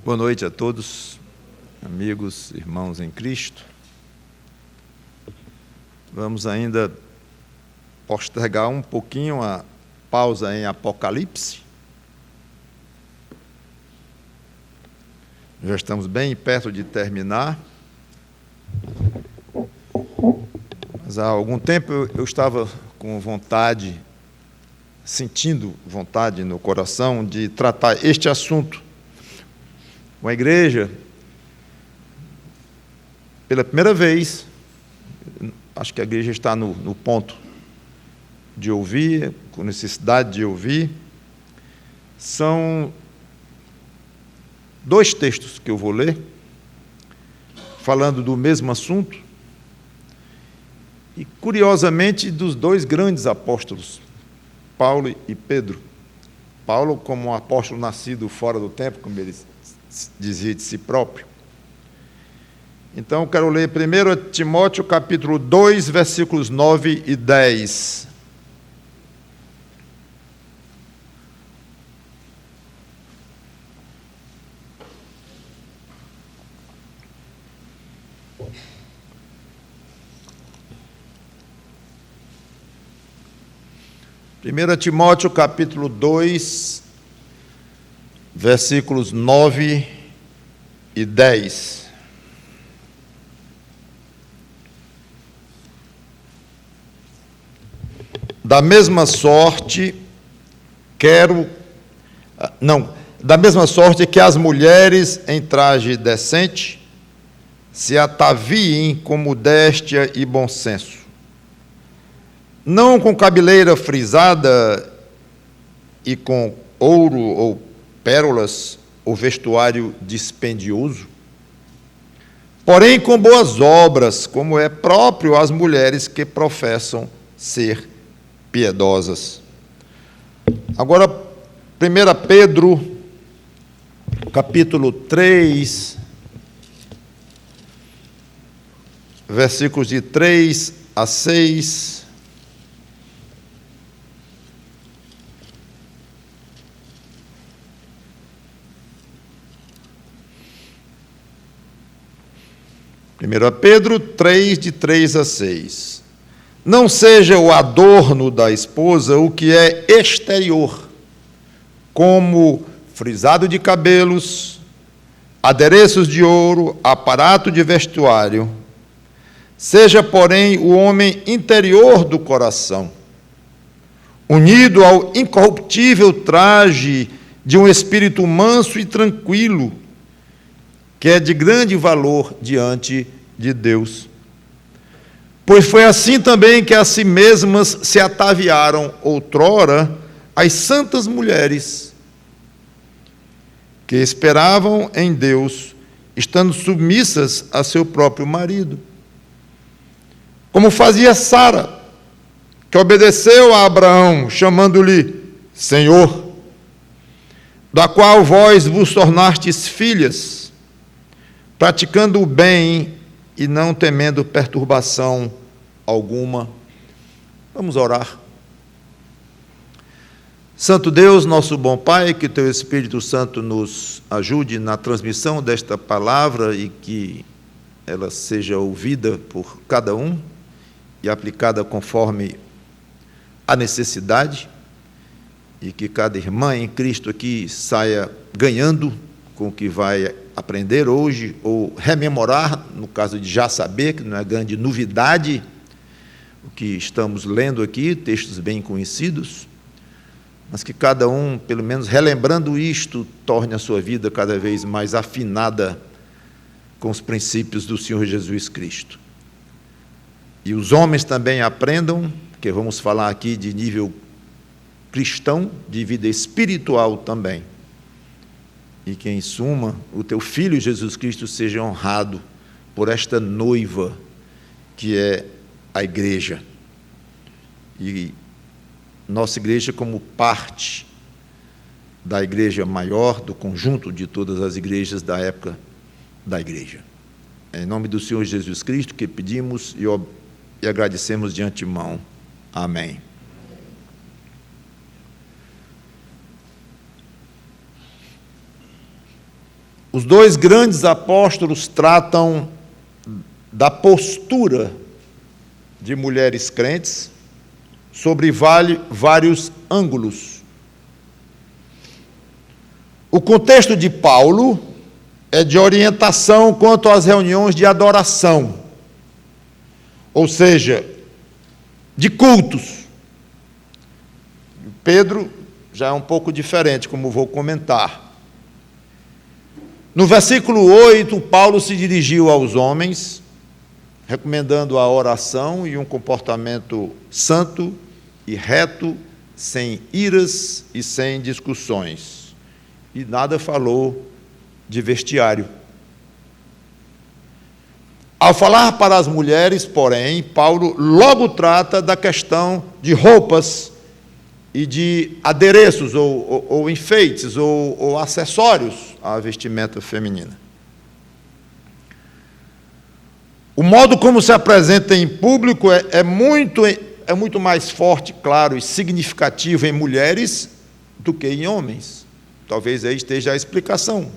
Boa noite a todos, amigos, irmãos em Cristo. Vamos ainda postergar um pouquinho a pausa em Apocalipse. Já estamos bem perto de terminar. Mas há algum tempo eu estava com vontade, sentindo vontade no coração de tratar este assunto com a igreja. Pela primeira vez, acho que a igreja está no ponto de ouvir, com necessidade de ouvir. São dois textos que eu vou ler, falando do mesmo assunto, e, curiosamente, dos dois grandes apóstolos, Paulo e Pedro. Paulo, como um apóstolo nascido fora do tempo, como ele dizia de si próprio. Então, eu quero ler 1 Timóteo, capítulo 2, versículos 9 e 10. Primeira Timóteo, capítulo 2, versículos 9 e 10. Da mesma sorte que as mulheres em traje decente se ataviem com modéstia e bom senso, não com cabeleira frisada e com ouro ou pérolas ou vestuário dispendioso, porém com boas obras, como é próprio às mulheres que professam ser piedosas. Agora, 1 Pedro, capítulo 3, versículos de 3 a 6. Primeira Pedro 3, de 3 a 6. Não seja o adorno da esposa o que é exterior, como frisado de cabelos, adereços de ouro, aparato de vestuário. Seja, porém, o homem interior do coração, unido ao incorruptível traje de um espírito manso e tranquilo, que é de grande valor diante de Deus. Pois foi assim também que a si mesmas se ataviaram outrora as santas mulheres, que esperavam em Deus, estando submissas a seu próprio marido. Como fazia Sara, que obedeceu a Abraão, chamando-lhe Senhor, da qual vós vos tornastes filhas, praticando o bem e não temendo perturbação alguma. Vamos orar. Santo Deus, nosso bom Pai, que Teu Espírito Santo nos ajude na transmissão desta palavra e que ela seja ouvida por cada um e aplicada conforme a necessidade, e que cada irmã em Cristo aqui saia ganhando com o que vai aprender hoje, ou rememorar, no caso de já saber, que não é grande novidade, o que estamos lendo aqui, textos bem conhecidos, mas que cada um, pelo menos relembrando isto, torne a sua vida cada vez mais afinada com os princípios do Senhor Jesus Cristo. E os homens também aprendam, que vamos falar aqui de nível cristão, de vida espiritual também, e que, em suma, o teu Filho Jesus Cristo seja honrado por esta noiva, que é a igreja. E nossa igreja como parte da igreja maior, do conjunto de todas as igrejas da época da igreja. É em nome do Senhor Jesus Cristo que pedimos e agradecemos de antemão. Amém. Os dois grandes apóstolos tratam da postura de mulheres crentes sobre vários ângulos. O contexto de Paulo é de orientação quanto às reuniões de adoração, ou seja, de cultos. Pedro já é um pouco diferente, como vou comentar. No versículo 8, Paulo se dirigiu aos homens, recomendando a oração e um comportamento santo e reto, sem iras e sem discussões. E nada falou de vestiário. Ao falar para as mulheres, porém, Paulo logo trata da questão de roupas e de adereços ou enfeites ou acessórios à vestimenta feminina. O modo como se apresenta em público é muito mais forte, claro, e significativo em mulheres do que em homens. Talvez aí esteja a explicação,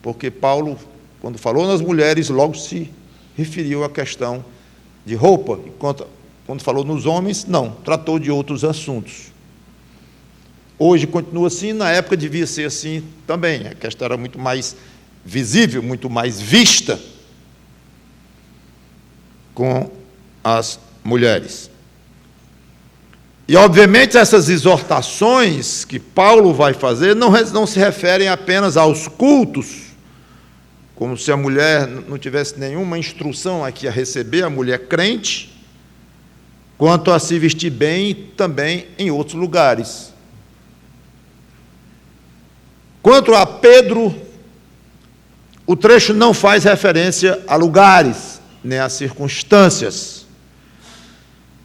porque Paulo, quando falou nas mulheres, logo se referiu à questão de roupa, enquanto quando falou nos homens, não, tratou de outros assuntos. Hoje continua assim, na época devia ser assim também, a questão era muito mais visível, muito mais vista com as mulheres. E, obviamente, essas exortações que Paulo vai fazer não se referem apenas aos cultos, como se a mulher não tivesse nenhuma instrução aqui a receber, a mulher crente, quanto a se vestir bem também em outros lugares. Quanto a Pedro, o trecho não faz referência a lugares, nem a circunstâncias.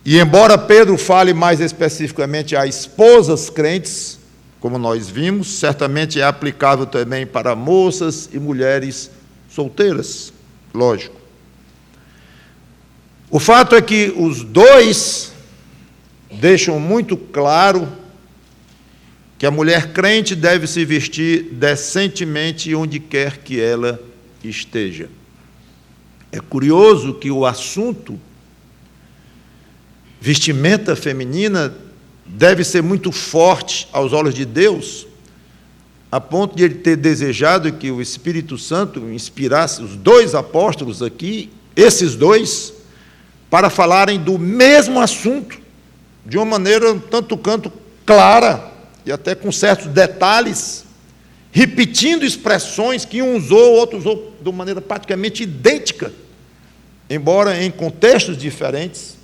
E embora Pedro fale mais especificamente a esposas crentes, como nós vimos, certamente é aplicável também para moças e mulheres solteiras, lógico. O fato é que os dois deixam muito claro que a mulher crente deve se vestir decentemente onde quer que ela esteja. É curioso que o assunto vestimenta feminina deve ser muito forte aos olhos de Deus, a ponto de ele ter desejado que o Espírito Santo inspirasse os dois apóstolos aqui, esses dois, para falarem do mesmo assunto, de uma maneira tanto quanto clara, e até com certos detalhes, repetindo expressões que um usou, o outro usou de uma maneira praticamente idêntica, embora em contextos diferentes.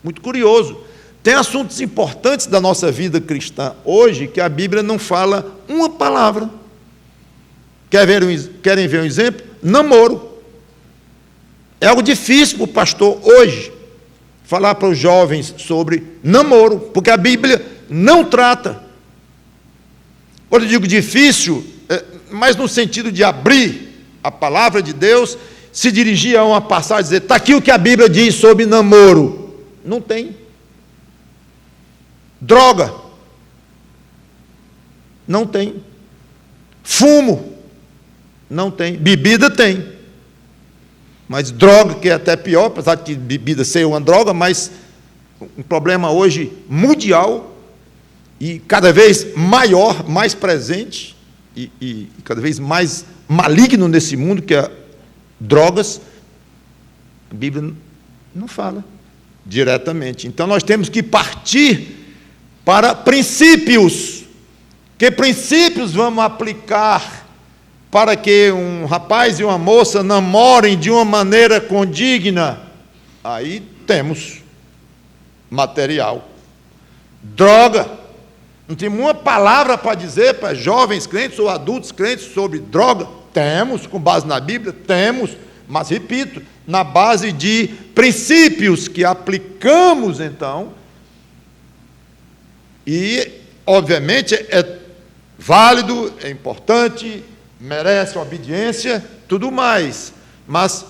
Muito curioso. Tem assuntos importantes da nossa vida cristã hoje que a Bíblia não fala uma palavra. Querem ver um exemplo? Namoro. É algo difícil para o pastor hoje falar para os jovens sobre namoro, porque a Bíblia não trata. Quando eu digo difícil, mas no sentido de abrir a palavra de Deus, se dirigir a uma passagem e dizer, está aqui o que a Bíblia diz sobre namoro. Não tem. Droga. Não tem. Fumo. Não tem. Bebida tem. Mas droga, que é até pior, apesar de bebida ser uma droga, mas um problema hoje mundial e cada vez maior, mais presente e cada vez mais maligno nesse mundo, que é drogas. A Bíblia não fala diretamente. Então nós temos que partir para princípios. Que princípios vamos aplicar para que um rapaz e uma moça namorem de uma maneira condigna? Aí temos material. Droga. Não tem uma palavra para dizer para jovens crentes ou adultos crentes sobre droga? Temos, com base na Bíblia, temos, mas repito, na base de princípios que aplicamos então, e obviamente é válido, é importante, merece obediência, tudo mais, mas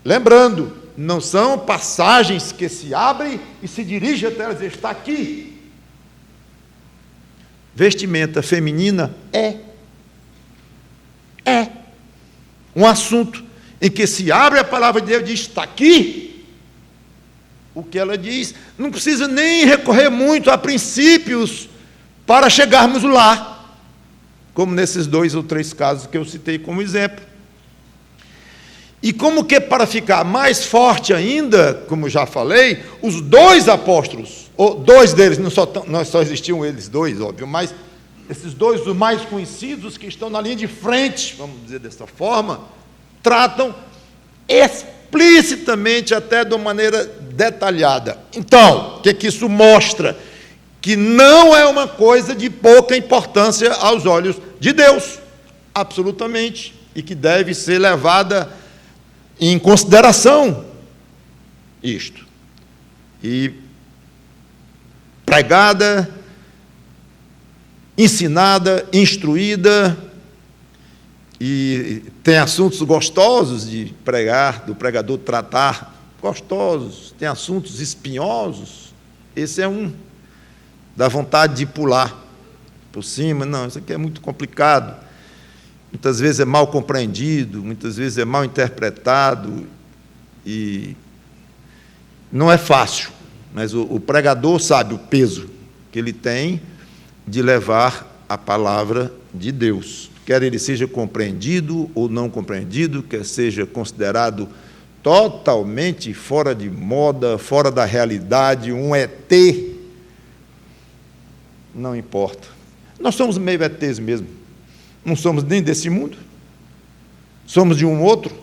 lembrando, não são passagens que se abrem e se dirigem até elas, está aqui. Vestimenta feminina é um assunto em que se abre a palavra de Deus e diz, está aqui o que ela diz, não precisa nem recorrer muito a princípios para chegarmos lá, como nesses 2 ou 3 casos que eu citei como exemplo. E como que para ficar mais forte ainda, como já falei, os 2 apóstolos, ou 2 deles, não só existiam eles 2, óbvio, mas esses 2, os mais conhecidos, que estão na linha de frente, vamos dizer dessa forma, tratam explicitamente, até de uma maneira detalhada. Então, o que isso mostra? Que não é uma coisa de pouca importância aos olhos de Deus, absolutamente, e que deve ser levada em consideração isto. E pregada, ensinada, instruída, e tem assuntos gostosos de pregar, do pregador tratar, gostosos, tem assuntos espinhosos, esse é um, dá vontade de pular por cima, não, isso aqui é muito complicado, muitas vezes é mal compreendido, muitas vezes é mal interpretado, e não é fácil, mas o pregador sabe o peso que ele tem de levar a palavra de Deus, quer ele seja compreendido ou não compreendido, quer seja considerado totalmente fora de moda, fora da realidade, um ET, não importa. Nós somos meio ETs mesmo, não somos nem desse mundo, somos de um outro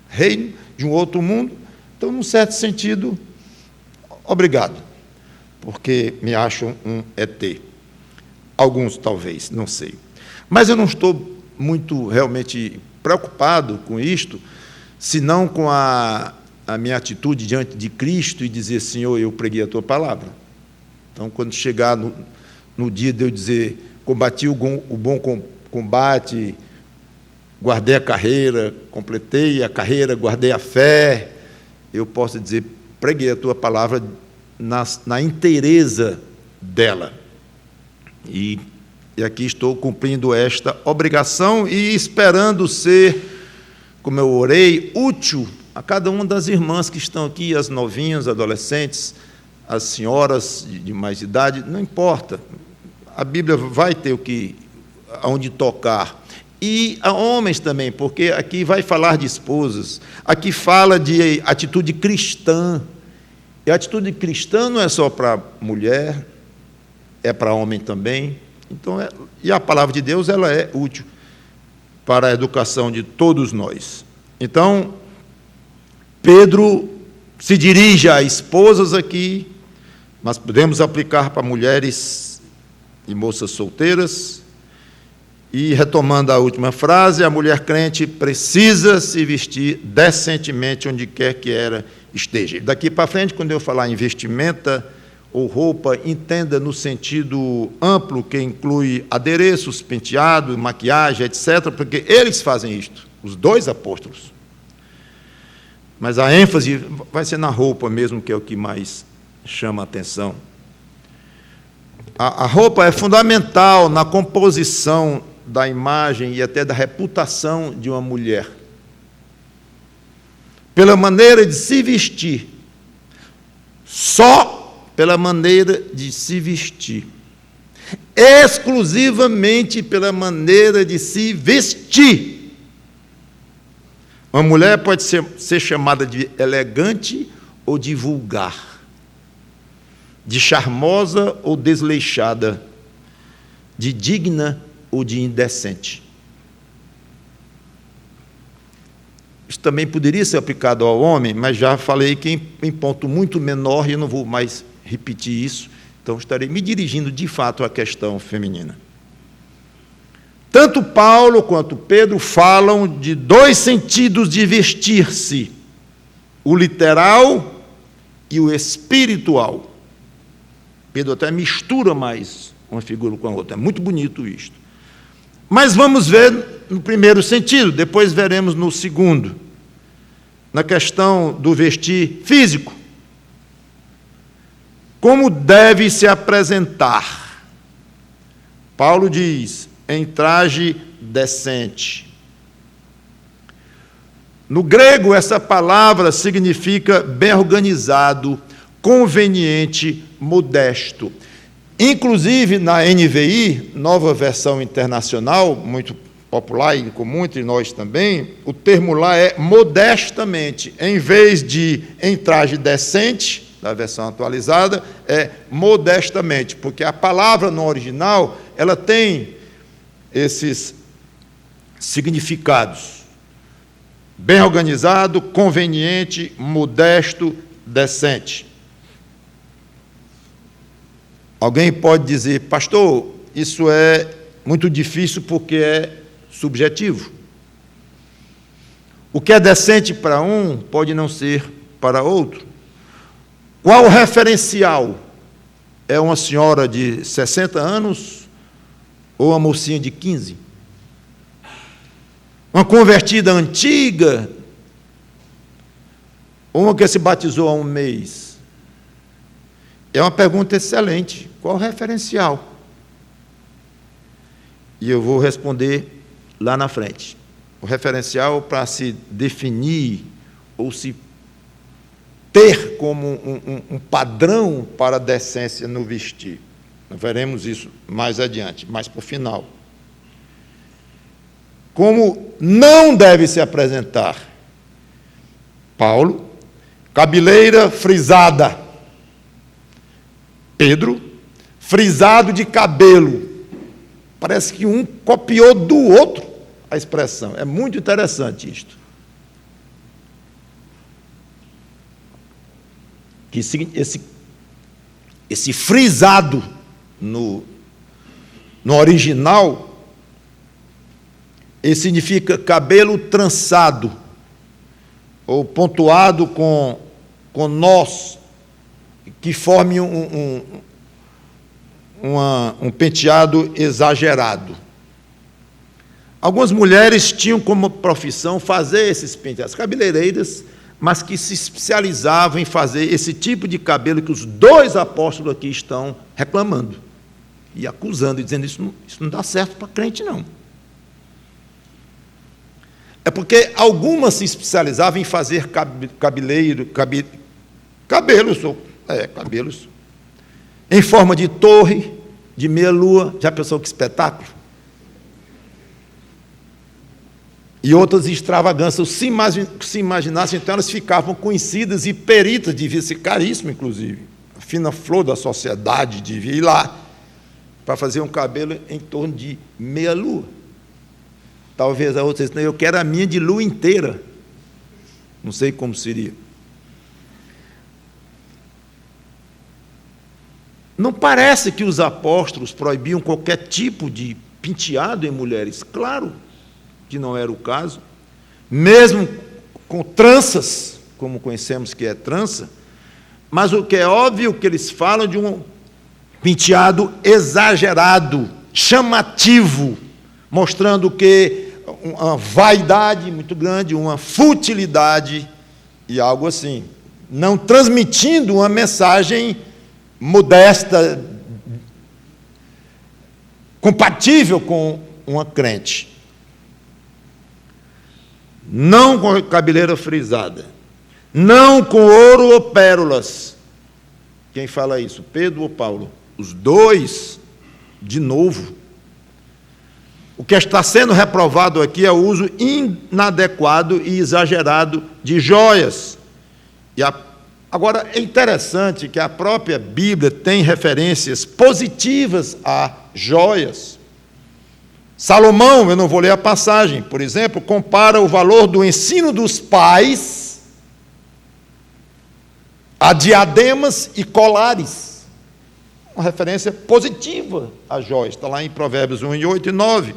reino, de um outro mundo, então, num certo sentido, obrigado, porque me acham um ET. Alguns talvez, não sei. Mas eu não estou muito realmente preocupado com isto, senão com a minha atitude diante de Cristo e dizer, Senhor, eu preguei a tua palavra. Então, quando chegar no dia de eu dizer, combati o bom combate, guardei a carreira, completei a carreira, guardei a fé, eu posso dizer, preguei a tua palavra na inteireza dela. E aqui estou cumprindo esta obrigação e esperando ser, como eu orei, útil a cada uma das irmãs que estão aqui, as novinhas, adolescentes, as senhoras de mais idade, não importa. A Bíblia vai ter aonde tocar. E a homens também, porque aqui vai falar de esposas, aqui fala de atitude cristã. E a atitude cristã não é só para mulher, é para homem também. Então, e a palavra de Deus, ela é útil para a educação de todos nós. Então, Pedro se dirige a esposas aqui, mas podemos aplicar para mulheres e moças solteiras. E, retomando a última frase, a mulher crente precisa se vestir decentemente onde quer que ela esteja. Daqui para frente, quando eu falar em vestimenta ou roupa, entenda no sentido amplo, que inclui adereços, penteado, maquiagem, etc., porque eles fazem isto, os 2 apóstolos. Mas a ênfase vai ser na roupa mesmo, que é o que mais chama a atenção. A roupa é fundamental na composição da imagem e até da reputação de uma mulher. Pela maneira de se vestir, só pela maneira de se vestir, exclusivamente pela maneira de se vestir. Uma mulher pode ser chamada de elegante ou de vulgar, de charmosa ou desleixada, de digna ou de indecente. Isso também poderia ser aplicado ao homem, mas já falei que em ponto muito menor, e eu não vou mais repetir isso, então estarei me dirigindo de fato à questão feminina. Tanto Paulo quanto Pedro falam de 2 sentidos de vestir-se, o literal e o espiritual. Pedro até mistura mais uma figura com a outra, é muito bonito isto. Mas vamos ver no primeiro sentido, depois veremos no segundo, na questão do vestir físico. Como deve se apresentar? Paulo diz, em traje decente. No grego, essa palavra significa bem organizado, conveniente, modesto. Inclusive, na NVI, Nova Versão Internacional, muito popular e comum entre nós também, o termo lá é modestamente. Em vez de em traje decente, da versão atualizada, é modestamente, porque a palavra no original, ela tem esses significados. Bem organizado, conveniente, modesto, decente. Alguém pode dizer, pastor, isso é muito difícil porque é subjetivo. O que é decente para um pode não ser para outro. Qual o referencial? É uma senhora de 60 anos ou uma mocinha de 15? Uma convertida antiga ou uma que se batizou há um mês? É uma pergunta excelente. Qual o referencial? E eu vou responder lá na frente. O referencial para se definir ou se ter como um padrão para a decência no vestir. Nós veremos isso mais adiante, mais para o final. Como não deve se apresentar? Paulo, cabeleira frisada. Pedro, frisado de cabelo. Parece que um copiou do outro a expressão. É muito interessante isto. Que esse frisado no original, ele significa cabelo trançado, ou pontuado com nós, que forme um penteado exagerado. Algumas mulheres tinham como profissão fazer esses penteados, cabeleireiras, mas que se especializavam em fazer esse tipo de cabelo que os dois apóstolos aqui estão reclamando e acusando, e dizendo isso não dá certo para crente, não. É porque algumas se especializavam em fazer cabelos em forma de torre, de meia-lua. Já pensou que espetáculo? E outras extravagâncias. Se imaginassem, então elas ficavam conhecidas e peritas, devia ser caríssimo, inclusive. A fina flor da sociedade devia ir lá para fazer um cabelo em torno de meia-lua. Talvez a outra disse, eu quero a minha de lua inteira. Não sei como seria. Não parece que os apóstolos proibiam qualquer tipo de penteado em mulheres. Claro que não era o caso. Mesmo com tranças, como conhecemos que é trança, mas o que é óbvio que eles falam de um penteado exagerado, chamativo, mostrando que uma vaidade muito grande, uma futilidade e algo assim, não transmitindo uma mensagem modesta, compatível com uma crente. Não com cabeleira frisada, não com ouro ou pérolas. Quem fala isso? Pedro ou Paulo? Os dois, de novo. O que está sendo reprovado aqui é o uso inadequado e exagerado de joias. Agora, é interessante que a própria Bíblia tem referências positivas a joias. Salomão, eu não vou ler a passagem, por exemplo, compara o valor do ensino dos pais a diademas e colares. Uma referência positiva a joias. Está lá em Provérbios 1, 8 e 9.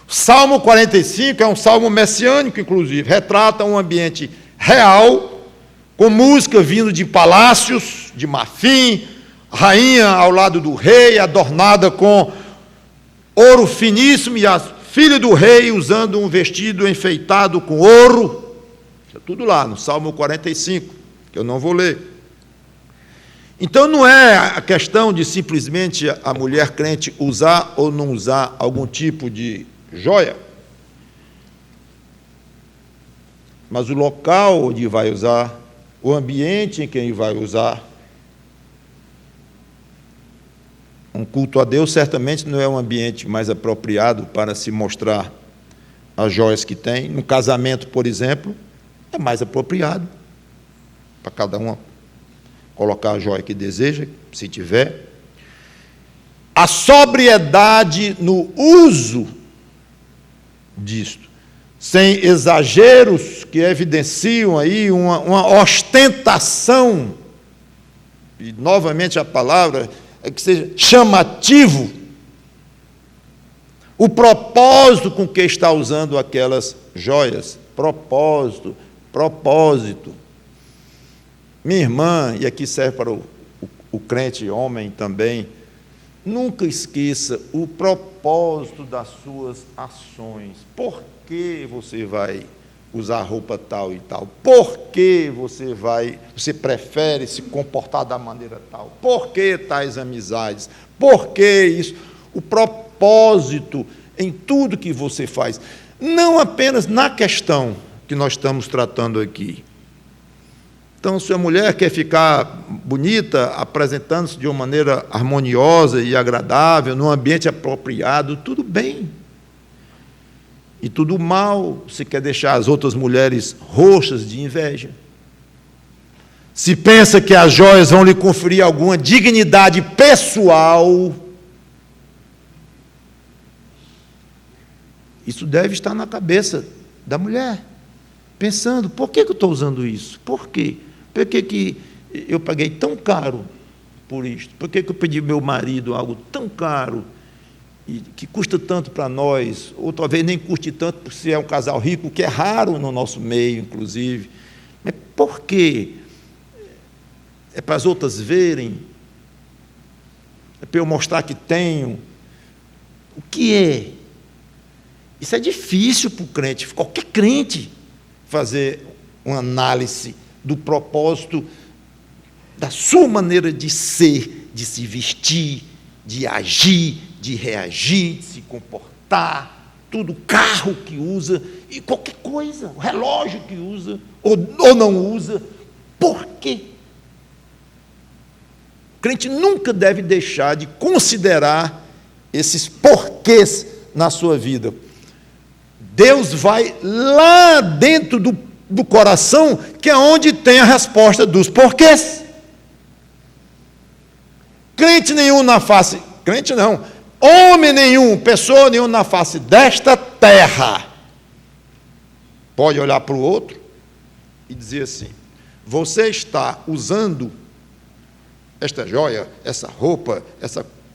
O Salmo 45 é um salmo messiânico, inclusive. Retrata um ambiente real, com música vindo de palácios, de marfim, rainha ao lado do rei, adornada com ouro finíssimo, e a filha do rei usando um vestido enfeitado com ouro. Está tudo lá no Salmo 45, que eu não vou ler. Então não é a questão de simplesmente a mulher crente usar ou não usar algum tipo de joia. mas o local onde vai usar, o ambiente em que vai usar. Um culto a Deus certamente não é um ambiente mais apropriado para se mostrar as joias que tem. No casamento, por exemplo, é mais apropriado para cada um colocar a joia que deseja, se tiver. A sobriedade no uso disto, sem exageros que evidenciam aí uma ostentação, e novamente a palavra é que seja chamativo, o propósito com que está usando aquelas joias. Propósito. Minha irmã, e aqui serve para o crente homem também, nunca esqueça o propósito das suas ações. Por que você vai usar roupa tal e tal? Por que você prefere se comportar da maneira tal? Por que tais amizades? Por que isso? O propósito em tudo que você faz, não apenas na questão que nós estamos tratando aqui. Então, se a mulher quer ficar bonita, apresentando-se de uma maneira harmoniosa e agradável, num ambiente apropriado, tudo bem. E tudo mal, se quer deixar as outras mulheres roxas de inveja. Se pensa que as joias vão lhe conferir alguma dignidade pessoal, isso deve estar na cabeça da mulher, pensando, por que eu estou usando isso? Por quê? Por que eu paguei tão caro por isto? Por que eu pedi ao meu marido algo tão caro, e que custa tanto para nós, ou talvez nem custe tanto por ser um casal rico, que é raro no nosso meio, inclusive. Mas por quê? É para as outras verem? É para eu mostrar que tenho? O que é? Isso é difícil para o crente, qualquer crente, fazer uma análise do propósito da sua maneira de ser, de se vestir, de agir, de reagir, de se comportar, tudo, o carro que usa, e qualquer coisa, o relógio que usa, ou não usa. Por quê? O crente nunca deve deixar de considerar esses porquês na sua vida. Deus vai lá dentro do coração, que é onde tem a resposta dos porquês. Crente nenhum na face, crente não, homem nenhum, pessoa nenhuma na face desta terra, pode olhar para o outro e dizer assim, você está usando esta joia, essa roupa,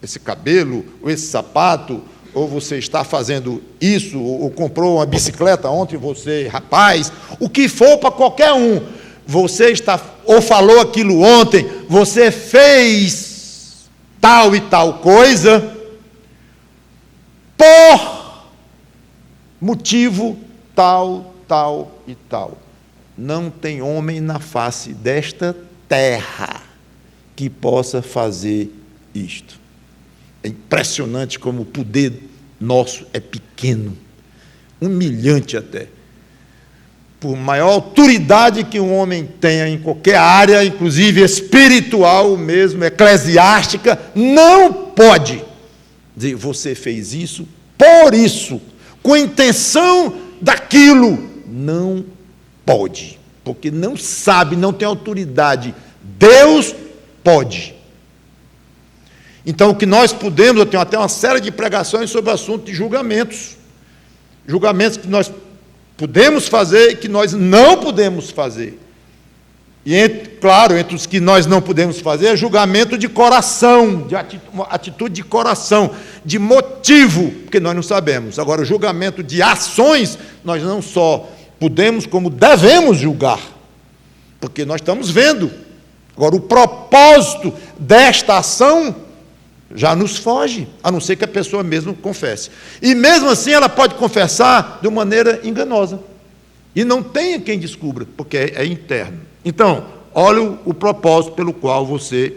esse cabelo, ou esse sapato, ou você está fazendo isso, ou comprou uma bicicleta ontem, você, rapaz, o que for para qualquer um, você está, ou falou aquilo ontem, você fez tal e tal coisa, por motivo tal, tal e tal. Não tem homem na face desta terra que possa fazer isto. É impressionante como o poder nosso é pequeno, humilhante até. Por maior autoridade que um homem tenha em qualquer área, inclusive espiritual mesmo, eclesiástica, não pode dizer, você fez isso, por isso, com a intenção daquilo. Não pode, porque não sabe, não tem autoridade. Deus pode. Então, o que nós podemos, eu tenho até uma série de pregações sobre o assunto de julgamentos. Julgamentos que nós podemos fazer e que nós não podemos fazer. E, claro, entre os que nós não podemos fazer, é julgamento de coração, de atitude de coração, de motivo, porque nós não sabemos. Agora, o julgamento de ações, nós não só podemos, como devemos julgar, porque nós estamos vendo. Agora, o propósito desta ação já nos foge, a não ser que a pessoa mesmo confesse. E mesmo assim ela pode confessar de uma maneira enganosa. E não tenha quem descubra, porque é interno. Então, olha o propósito pelo qual você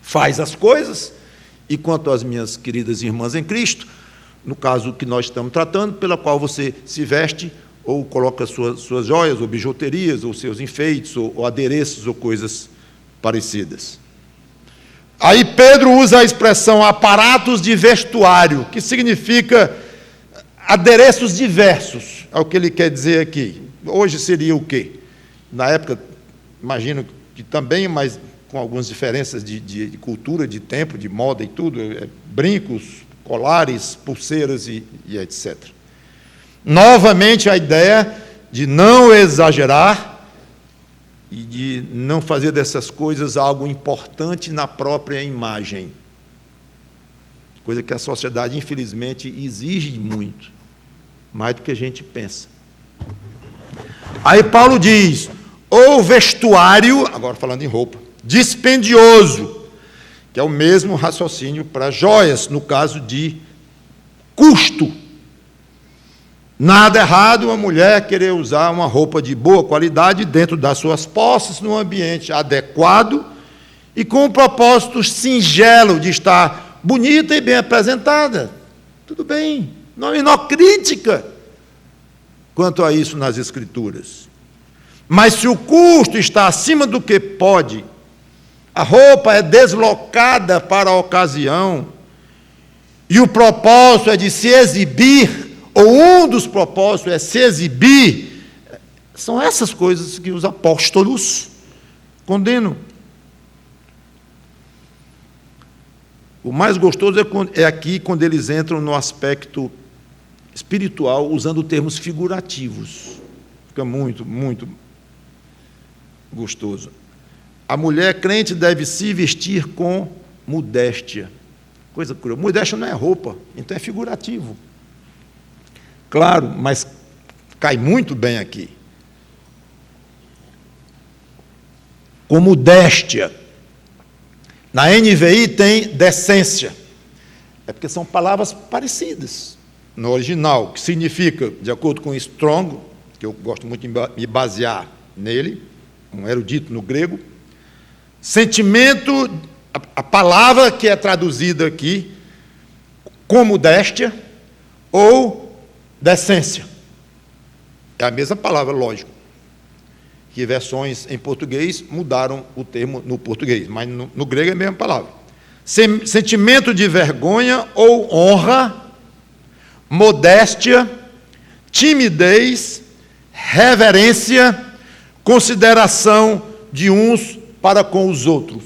faz as coisas. E quanto às minhas queridas irmãs em Cristo, no caso que nós estamos tratando, pela qual você se veste ou coloca suas joias, ou bijuterias, ou seus enfeites, ou adereços, ou coisas parecidas. Aí Pedro usa a expressão aparatos de vestuário, que significa adereços diversos, é o que ele quer dizer aqui. Hoje seria o quê? Na época, imagino que também, mas com algumas diferenças de cultura, de tempo, de moda e tudo, brincos, colares, pulseiras e etc. Novamente a ideia de não exagerar e de não fazer dessas coisas algo importante na própria imagem. Coisa que a sociedade, infelizmente, exige muito, mais do que a gente pensa. Aí Paulo diz, ou vestuário, agora falando em roupa, dispendioso, que é o mesmo raciocínio para joias, no caso de custo. Nada errado uma mulher querer usar uma roupa de boa qualidade dentro das suas posses, num ambiente adequado e com um propósito singelo de estar bonita e bem apresentada. Tudo bem, não há a menor crítica quanto a isso nas Escrituras. Mas se o custo está acima do que pode, a roupa é deslocada para a ocasião, e o propósito é de se exibir, ou um dos propósitos é se exibir, são essas coisas que os apóstolos condenam. O mais gostoso é aqui quando eles entram no aspecto espiritual, usando termos figurativos. Fica muito, muito gostoso. A mulher crente deve se vestir com modéstia. Coisa curiosa. Modéstia não é roupa, então é figurativo. Claro, mas cai muito bem aqui. Com modéstia. Na NVI tem decência. É porque são palavras parecidas no original, que significa, de acordo com Strong, que eu gosto muito de me basear nele, um erudito no grego, sentimento, a palavra que é traduzida aqui, com modéstia ou decência. É a mesma palavra, lógico. Que versões em português mudaram o termo no português, mas no grego é a mesma palavra. Sentimento de vergonha ou honra, modéstia, timidez, reverência, consideração de uns para com os outros.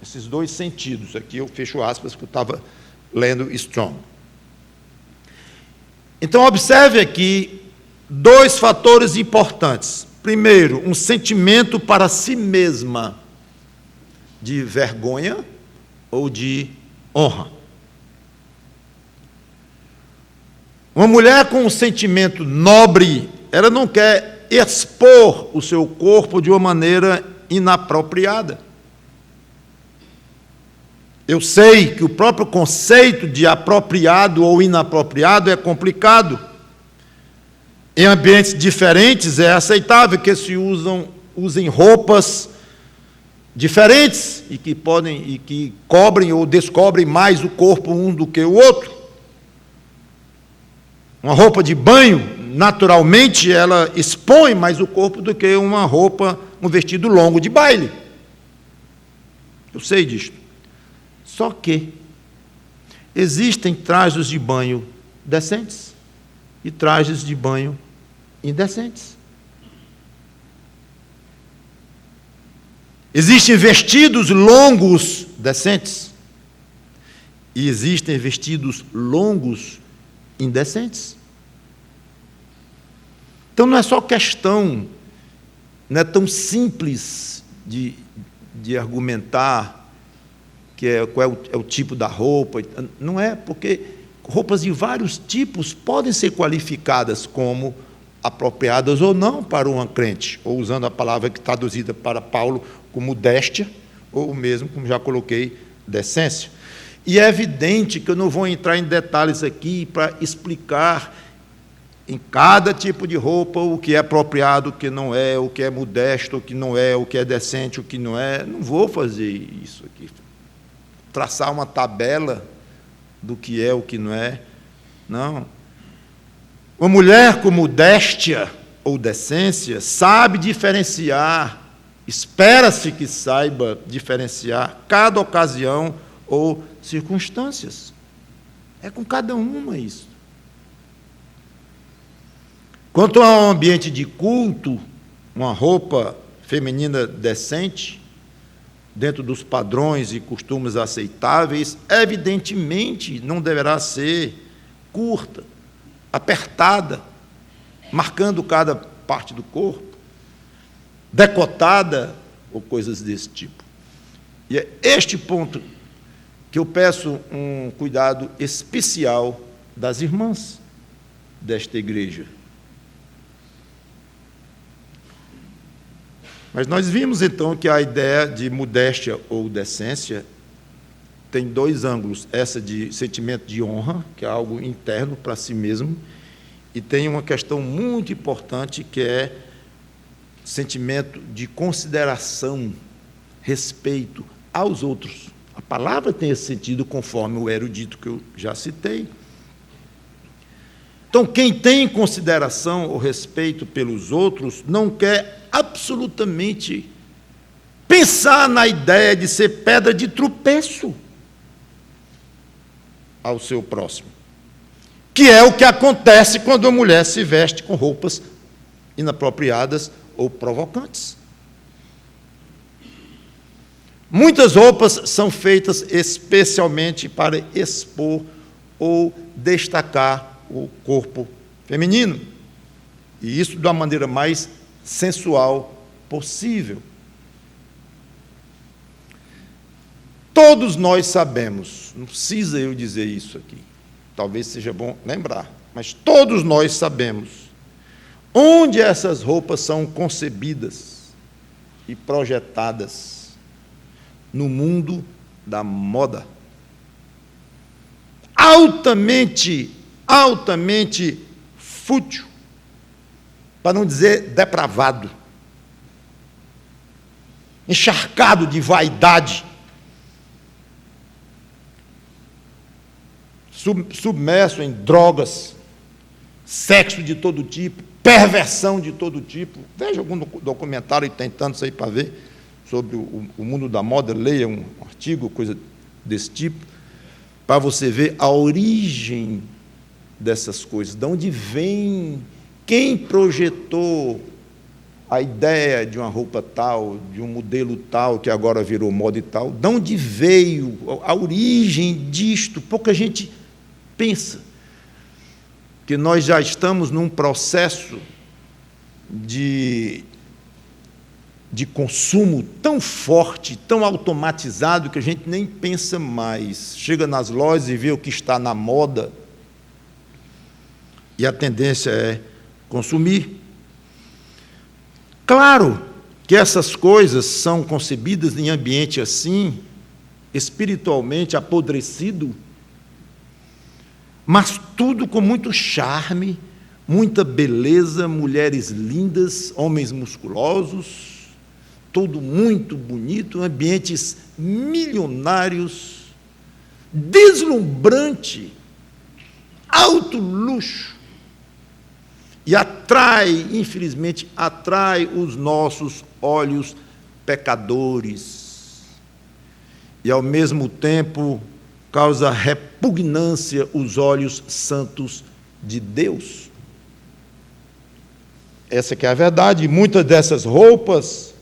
Esses dois sentidos. Aqui eu fecho aspas, que eu estava lendo Strong. Então, observe aqui dois fatores importantes. Primeiro, um sentimento para si mesma de vergonha ou de honra. Uma mulher com um sentimento nobre, ela não quer expor o seu corpo de uma maneira inapropriada. Eu sei que o próprio conceito de apropriado ou inapropriado é complicado. Em ambientes diferentes é aceitável que se usem roupas diferentes e que cobrem ou descobrem mais o corpo um do que o outro. Uma roupa de banho, naturalmente, ela expõe mais o corpo do que uma roupa, um vestido longo de baile. Eu sei disto. Só que existem trajes de banho decentes e trajes de banho indecentes. Existem vestidos longos decentes e existem vestidos longos indecentes. Então não é só questão, não é tão simples de argumentar qual é o tipo da roupa. Não é, porque roupas de vários tipos podem ser qualificadas como apropriadas ou não para uma crente, ou usando a palavra que está traduzida para Paulo como modéstia, ou mesmo, como já coloquei, decência. E é evidente que eu não vou entrar em detalhes aqui para explicar em cada tipo de roupa o que é apropriado, o que não é, o que é modesto, o que não é, o que é decente, o que não é. Não vou fazer isso aqui. Traçar uma tabela do que é, o que não é. Não. Uma mulher com modéstia ou decência sabe diferenciar, espera-se que saiba diferenciar cada ocasião ou circunstâncias. É com cada uma isso. Quanto ao ambiente de culto, uma roupa feminina decente, dentro dos padrões e costumes aceitáveis, evidentemente não deverá ser curta, apertada, marcando cada parte do corpo, decotada ou coisas desse tipo. E é este ponto que eu peço um cuidado especial das irmãs desta igreja. Mas nós vimos, então, que a ideia de modéstia ou decência tem dois ângulos. Essa de sentimento de honra, que é algo interno para si mesmo, e tem uma questão muito importante, que é sentimento de consideração, respeito aos outros. A palavra tem esse sentido, conforme o erudito que eu já citei. Então, quem tem consideração ou respeito pelos outros não quer absolutamente pensar na ideia de ser pedra de tropeço ao seu próximo, que é o que acontece quando a mulher se veste com roupas inapropriadas ou provocantes. Muitas roupas são feitas especialmente para expor ou destacar o corpo feminino, e isso da maneira mais sensual possível. Todos nós sabemos, não precisa eu dizer isso aqui, talvez seja bom lembrar, mas todos nós sabemos onde essas roupas são concebidas e projetadas: no mundo da moda. Altamente fútil, para não dizer depravado, encharcado de vaidade, submerso em drogas, sexo de todo tipo, perversão de todo tipo. Veja algum documentário, tem tantos aí para ver, sobre o mundo da moda, leia um artigo, coisa desse tipo, para você ver a origem dessas coisas, de onde vem, quem projetou a ideia de uma roupa tal, de um modelo tal, que agora virou moda e tal, de onde veio a origem disto. Pouca gente pensa que nós já estamos num processo de consumo tão forte, tão automatizado, que a gente nem pensa mais. Chega nas lojas e vê o que está na moda, e a tendência é consumir. Claro que essas coisas são concebidas em ambiente assim, espiritualmente apodrecido, mas tudo com muito charme, muita beleza, mulheres lindas, homens musculosos, tudo muito bonito, ambientes milionários, deslumbrante, alto luxo, e infelizmente, atrai os nossos olhos pecadores, e ao mesmo tempo causa repugnância os olhos santos de Deus. Essa que é a verdade. Muitas dessas roupas,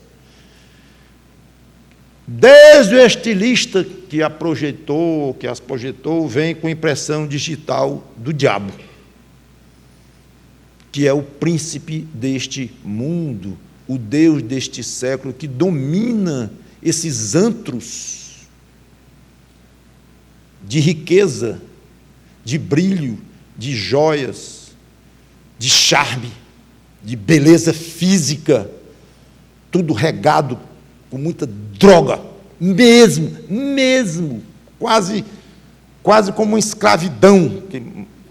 desde o estilista que as projetou, vem com impressão digital do diabo, que é o príncipe deste mundo, o Deus deste século, que domina esses antros de riqueza, de brilho, de joias, de charme, de beleza física, tudo regado com muita droga, mesmo, quase como uma escravidão, que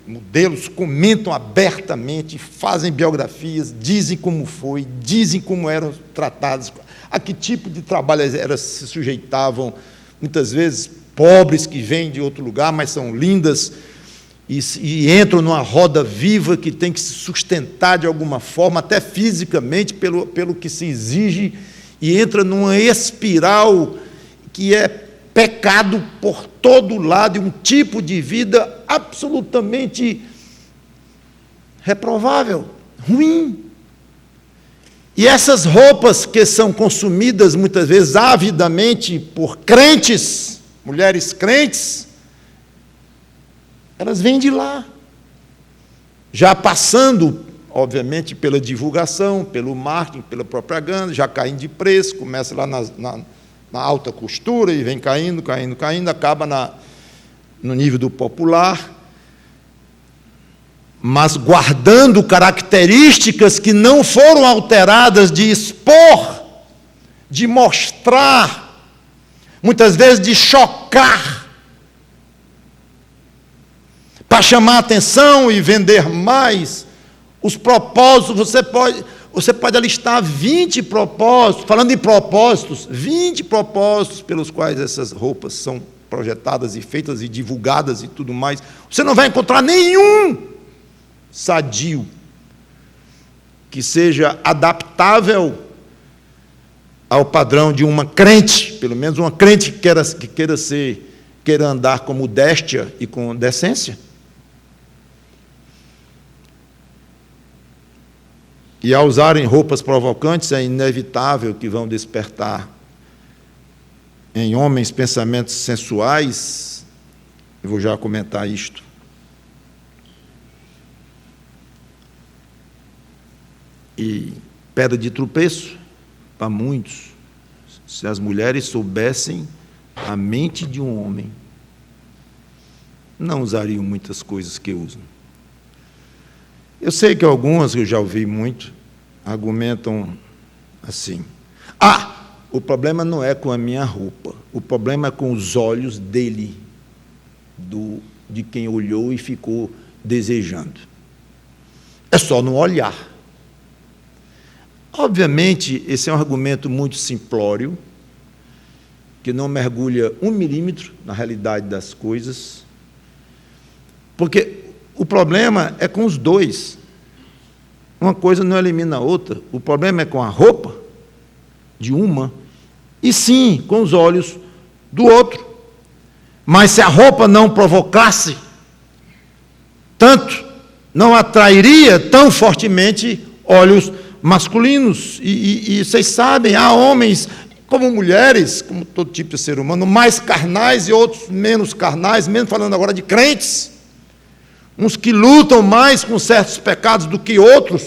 modelos comentam abertamente, fazem biografias, dizem como foi, dizem como eram tratados, a que tipo de trabalho elas se sujeitavam, muitas vezes pobres que vêm de outro lugar, mas são lindas, e entram numa roda viva que tem que se sustentar de alguma forma, até fisicamente, pelo que se exige, e entra numa espiral que é pecado por todo lado, e um tipo de vida absolutamente reprovável, ruim. E essas roupas que são consumidas muitas vezes avidamente por crentes, mulheres crentes, elas vêm de lá, já passando, obviamente, pela divulgação, pelo marketing, pela propaganda, já caindo de preço, começa lá na alta costura e vem caindo, acaba no nível do popular, mas guardando características que não foram alteradas de expor, de mostrar, muitas vezes de chocar, para chamar a atenção e vender mais. Os propósitos, você pode alistar 20 propósitos, falando em propósitos, 20 propósitos pelos quais essas roupas são projetadas e feitas e divulgadas e tudo mais. Você não vai encontrar nenhum sadio que seja adaptável ao padrão de uma crente, pelo menos uma crente que queira andar com modéstia e com decência. E ao usarem roupas provocantes, é inevitável que vão despertar em homens pensamentos sensuais. Eu vou já comentar isto. E pedra de tropeço para muitos. Se as mulheres soubessem a mente de um homem, não usariam muitas coisas que usam. Eu sei que algumas, eu já ouvi muito, argumentam assim: o problema não é com a minha roupa, o problema é com os olhos dele, de quem olhou e ficou desejando. É só não olhar. Obviamente, esse é um argumento muito simplório, que não mergulha 1 milímetro na realidade das coisas, porque o problema é com os dois. Uma coisa não elimina a outra. O problema é com a roupa de uma, e sim, com os olhos do outro. Mas se a roupa não provocasse tanto, não atrairia tão fortemente olhos masculinos. E vocês sabem, há homens, como mulheres, como todo tipo de ser humano, mais carnais e outros menos carnais, mesmo falando agora de crentes, uns que lutam mais com certos pecados do que outros.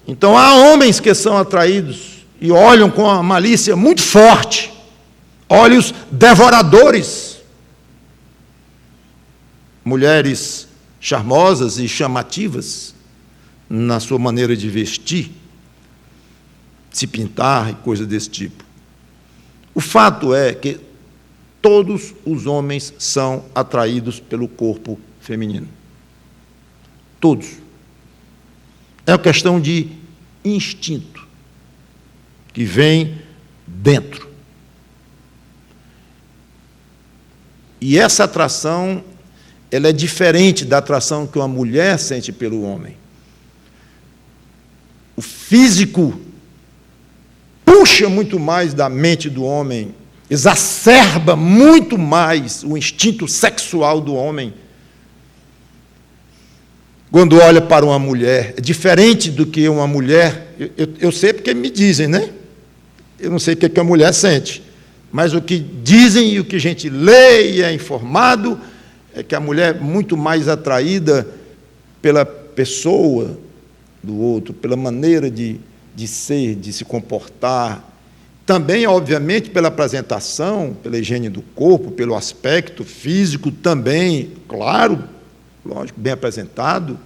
Então, há homens que são atraídos e olham com uma malícia muito forte, olhos devoradores. Mulheres charmosas e chamativas na sua maneira de vestir, se pintar e coisa desse tipo. O fato é que todos os homens são atraídos pelo corpo feminino. Todos. É uma questão de instinto, que vem dentro. E essa atração, ela é diferente da atração que uma mulher sente pelo homem. O físico puxa muito mais da mente do homem, exacerba muito mais o instinto sexual do homem quando olha para uma mulher. É diferente do que uma mulher, eu sei porque me dizem, né? Eu não sei o que a mulher sente, mas o que dizem e o que a gente lê e é informado é que a mulher é muito mais atraída pela pessoa do outro, pela maneira de ser, de se comportar, também, obviamente, pela apresentação, pela higiene do corpo, pelo aspecto físico também, claro, lógico, bem apresentado,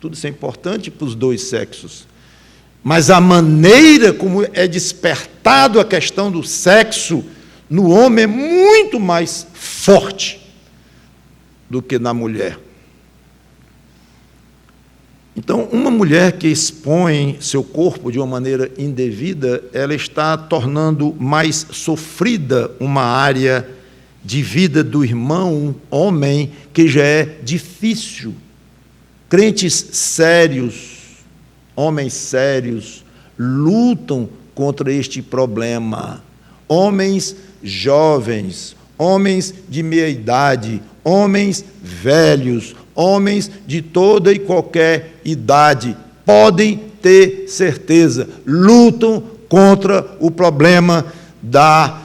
tudo isso é importante para os dois sexos. Mas a maneira como é despertado a questão do sexo no homem é muito mais forte do que na mulher. Então, uma mulher que expõe seu corpo de uma maneira indevida, ela está tornando mais sofrida uma área de vida do irmão, homem, que já é difícil. Crentes sérios, homens sérios, lutam contra este problema. Homens jovens, homens de meia idade, homens velhos, homens de toda e qualquer idade, podem ter certeza, lutam contra o problema da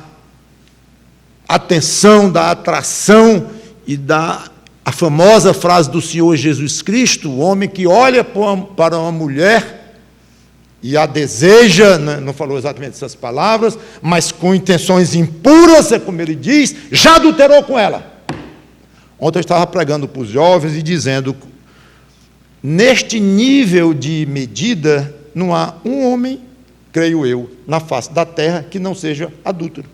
atenção, da atração e a famosa frase do Senhor Jesus Cristo: o homem que olha para uma mulher e a deseja, não falou exatamente essas palavras, mas com intenções impuras, é como ele diz, já adulterou com ela. Ontem eu estava pregando para os jovens e dizendo: neste nível de medida, não há um homem, creio eu, na face da terra que não seja adúltero.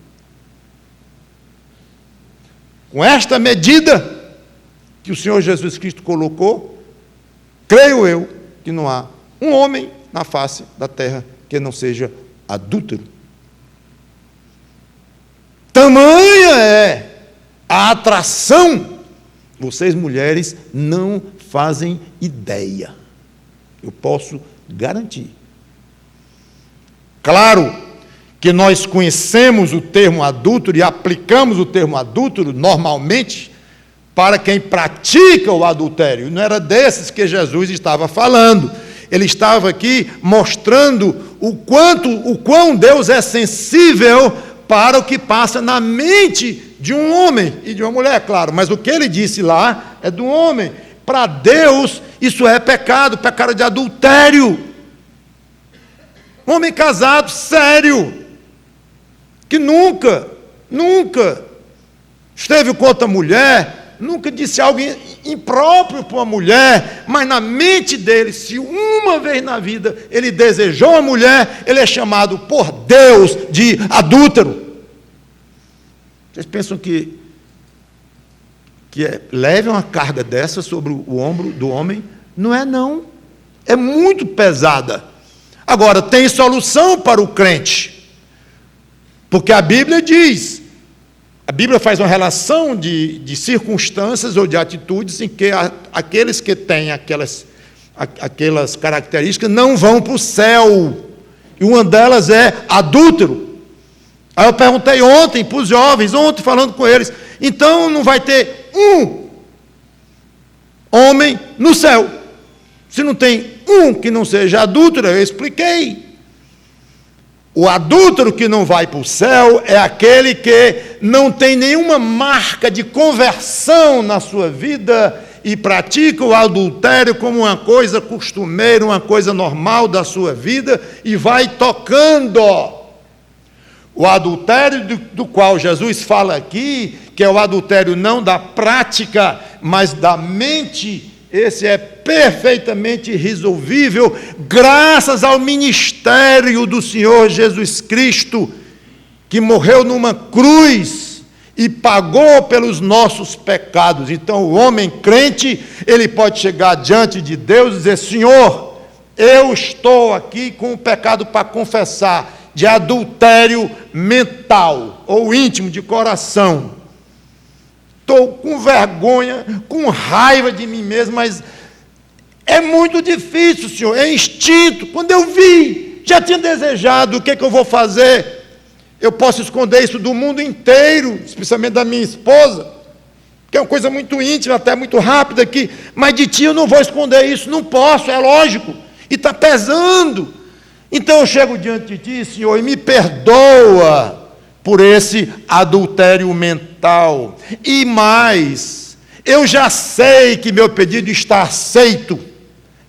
Com esta medida que o Senhor Jesus Cristo colocou, creio eu que não há um homem na face da terra que não seja adúltero. Tamanha é a atração, vocês mulheres não fazem ideia. Eu posso garantir. Claro que nós conhecemos o termo adúltero e aplicamos o termo adúltero normalmente para quem pratica o adultério. Não era desses que Jesus estava falando. Ele estava aqui mostrando o quão Deus é sensível para o que passa na mente de um homem e de uma mulher, claro. Mas o que ele disse lá é do homem. Para Deus, isso é pecado de adultério. Um homem casado, sério, que nunca esteve com outra mulher, nunca disse algo impróprio para uma mulher, mas na mente dele, se uma vez na vida ele desejou uma mulher, ele é chamado por Deus de adúltero. Vocês pensam que leve uma carga dessa sobre o ombro do homem? Não é, não. É muito pesada. Agora, tem solução para o crente, porque a Bíblia diz, a Bíblia faz uma relação de circunstâncias ou de atitudes em que aqueles que têm aquelas características não vão para o céu, e uma delas é adúltero. Aí eu perguntei ontem para os jovens, falando com eles, então não vai ter um homem no céu, se não tem um que não seja adúltero. Eu expliquei. O adúltero que não vai para o céu é aquele que não tem nenhuma marca de conversão na sua vida e pratica o adultério como uma coisa costumeira, uma coisa normal da sua vida e vai tocando. O adultério do qual Jesus fala aqui, que é o adultério não da prática, mas da mente, esse é perfeitamente resolvível, graças ao ministério do Senhor Jesus Cristo, que morreu numa cruz e pagou pelos nossos pecados. Então, o homem crente, ele pode chegar diante de Deus e dizer: Senhor, eu estou aqui com o pecado para confessar, de adultério mental ou íntimo, de coração. Estou com vergonha, com raiva de mim mesmo, mas é muito difícil, Senhor, é instinto. Quando eu vi, já tinha desejado, o que eu vou fazer? Eu posso esconder isso do mundo inteiro, especialmente da minha esposa, que é uma coisa muito íntima, até muito rápida aqui, mas de ti eu não vou esconder isso, não posso, é lógico, e está pesando. Então eu chego diante de ti, Senhor, e me perdoa por esse adultério mental. E mais, eu já sei que meu pedido está aceito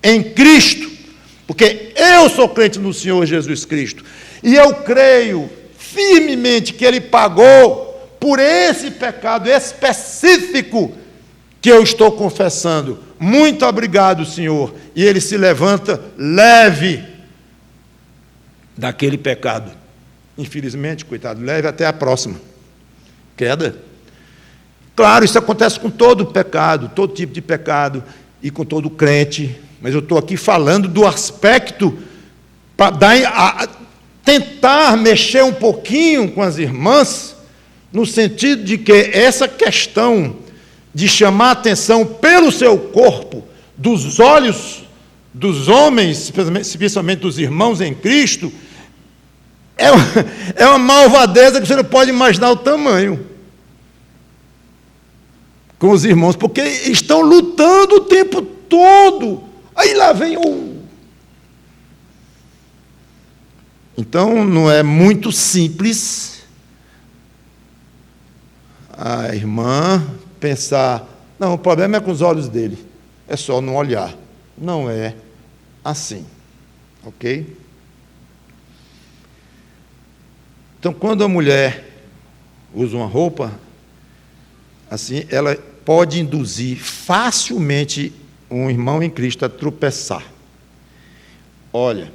em Cristo, porque eu sou crente no Senhor Jesus Cristo, e eu creio firmemente que Ele pagou por esse pecado específico que eu estou confessando. Muito obrigado, Senhor. E ele se levanta leve daquele pecado. Infelizmente, coitado, leve até a próxima queda. Claro, isso acontece com todo pecado, todo tipo de pecado, e com todo crente, mas eu estou aqui falando do aspecto para tentar mexer um pouquinho com as irmãs, no sentido de que essa questão de chamar a atenção pelo seu corpo, dos olhos dos homens, especialmente dos irmãos em Cristo, é uma malvadeza que você não pode imaginar o tamanho com os irmãos, porque estão lutando o tempo todo. Aí lá vem o... Então, não é muito simples a irmã pensar, não, o problema é com os olhos dele, é só não olhar. Não é assim, ok? Então, quando a mulher usa uma roupa assim, ela pode induzir facilmente um irmão em Cristo a tropeçar. Olha,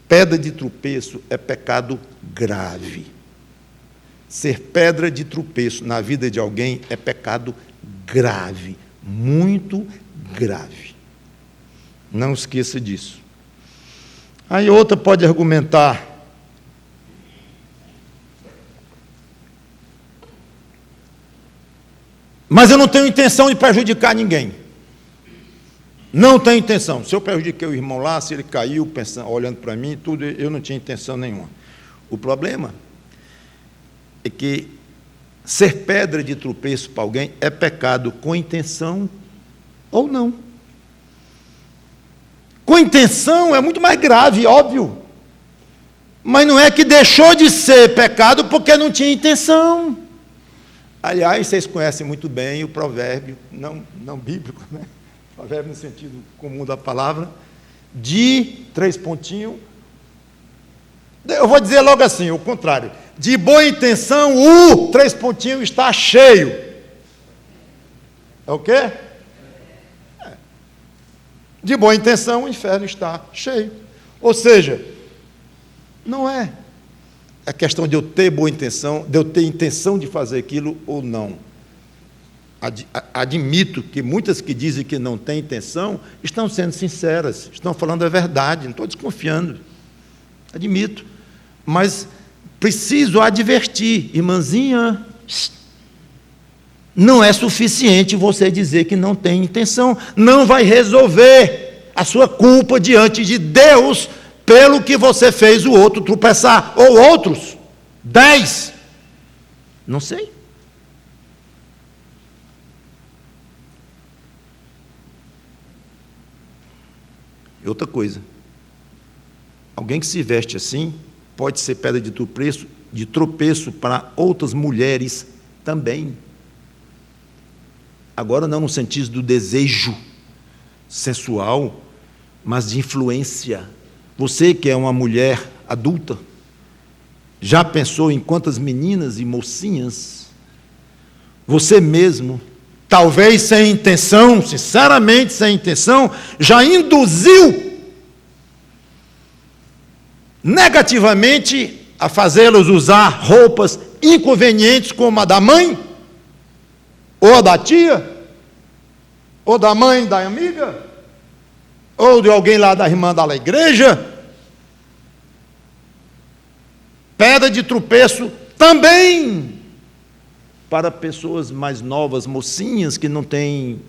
pedra de tropeço é pecado grave. Ser pedra de tropeço na vida de alguém é pecado grave, muito grave. Não esqueça disso. Aí outra pode argumentar, mas eu não tenho intenção de prejudicar ninguém. Não tenho intenção. Se eu prejudiquei o irmão lá, se ele caiu, pensando, olhando para mim, tudo, eu não tinha intenção nenhuma. O problema é que ser pedra de tropeço para alguém é pecado com intenção ou não. Com intenção é muito mais grave, óbvio. Mas não é que deixou de ser pecado porque não tinha intenção. Aliás, vocês conhecem muito bem o provérbio, não bíblico, né? Provérbio no sentido comum da palavra, de 3 pontinhos. Eu vou dizer logo assim, o contrário. De boa intenção, o 3 pontinhos está cheio. É o quê? De boa intenção, o inferno está cheio. Ou seja, não é a questão de eu ter boa intenção, de eu ter intenção de fazer aquilo ou não. Admito que muitas que dizem que não têm intenção estão sendo sinceras, estão falando a verdade, não estou desconfiando. Admito. Mas preciso advertir, irmãzinha, não é suficiente você dizer que não tem intenção, não vai resolver a sua culpa diante de Deus pelo que você fez o outro tropeçar, ou outros, 10, não sei. E outra coisa, alguém que se veste assim, pode ser pedra de tropeço para outras mulheres também. Agora não no sentido do desejo sensual, mas de influência. Você que é uma mulher adulta, já pensou em quantas meninas e mocinhas, você mesmo, talvez sem intenção, sinceramente sem intenção, já induziu negativamente a fazê-los usar roupas inconvenientes como a da mãe, ou a da tia, ou da mãe da amiga, ou de alguém lá da irmã da igreja. Pedra de tropeço também para pessoas mais novas, mocinhas, que não têm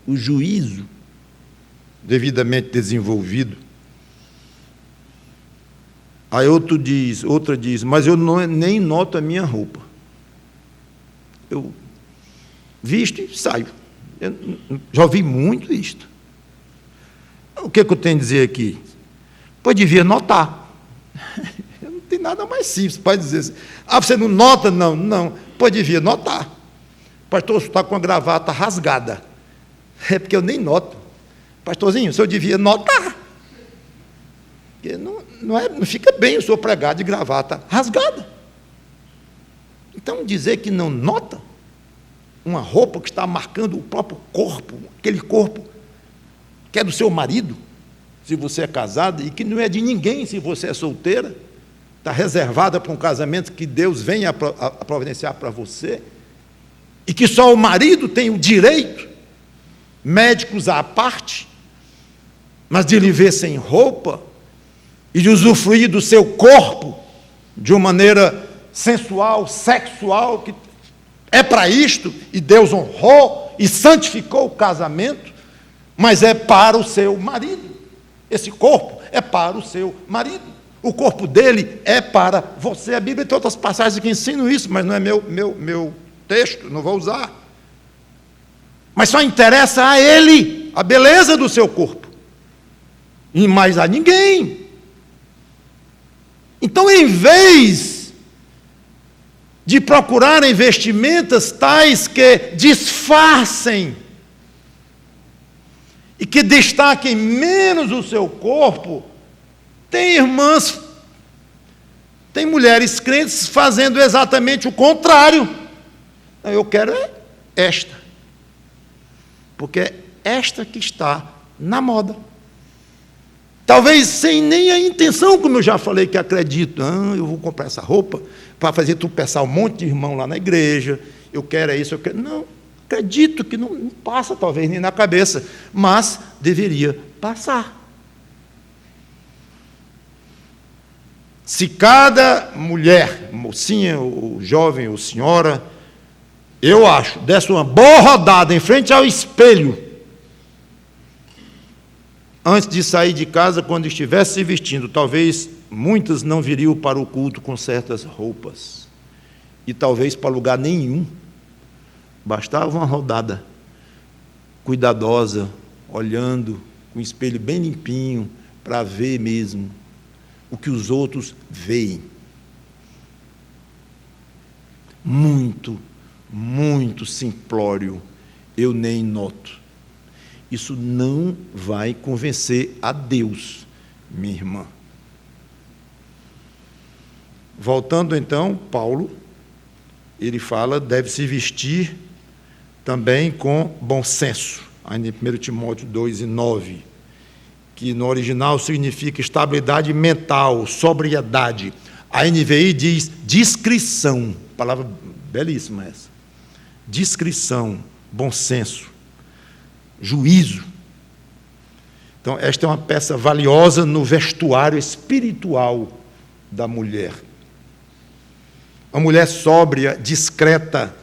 o juízo devidamente desenvolvido. Aí outra diz, mas eu nem noto a minha roupa. Eu visto e saio. Eu já ouvi muito isto. O que eu tenho a dizer aqui? Pois devia notar. Não tem nada mais simples para dizer assim. Ah, você não nota? Não. Pois devia notar. Pastor, você está com a gravata rasgada. É porque eu nem noto. Pastorzinho, o senhor devia notar. Porque não fica bem o senhor pregar de gravata rasgada. Então, dizer que não nota uma roupa que está marcando o próprio corpo, aquele corpo que é do seu marido, se você é casado, e que não é de ninguém se você é solteira, está reservada para um casamento que Deus venha a providenciar para você, e que só o marido tem o direito, médicos à parte, mas de lhe ver sem roupa, e de usufruir do seu corpo de uma maneira sensual, sexual, que é para isto, e Deus honrou e santificou o casamento, mas é para o seu marido. Esse corpo é para o seu marido. O corpo dele é para você. A Bíblia tem outras passagens que ensinam isso, mas não é meu texto, não vou usar. Mas só interessa a ele a beleza do seu corpo, e mais a ninguém. Então, em vez de procurarem vestimentas tais que disfarcem e que destaquem menos o seu corpo, tem irmãs, tem mulheres crentes fazendo exatamente o contrário. Eu quero esta, porque é esta que está na moda. Talvez sem nem a intenção, como eu já falei, que acredito, eu vou comprar essa roupa para fazer tropeçar um monte de irmão lá na igreja, eu quero isso, eu quero... Não, acredito que não passa talvez nem na cabeça, mas deveria passar. Se cada mulher, mocinha, ou jovem, ou senhora, eu acho, desse uma boa rodada em frente ao espelho, antes de sair de casa, quando estivesse se vestindo, talvez muitas não viriam para o culto com certas roupas, e talvez para lugar nenhum. Bastava uma rodada cuidadosa, olhando, com o espelho bem limpinho, para ver mesmo o que os outros veem. Muito, muito simplório, eu nem noto. Isso não vai convencer a Deus, minha irmã. Voltando então, Paulo, ele fala, deve se vestir também com bom senso, ainda em 1 Timóteo 2:9, que no original significa estabilidade mental, sobriedade. A NVI diz discrição, palavra belíssima essa. Discrição, bom senso, juízo. Então, esta é uma peça valiosa no vestuário espiritual da mulher. A mulher sóbria, discreta,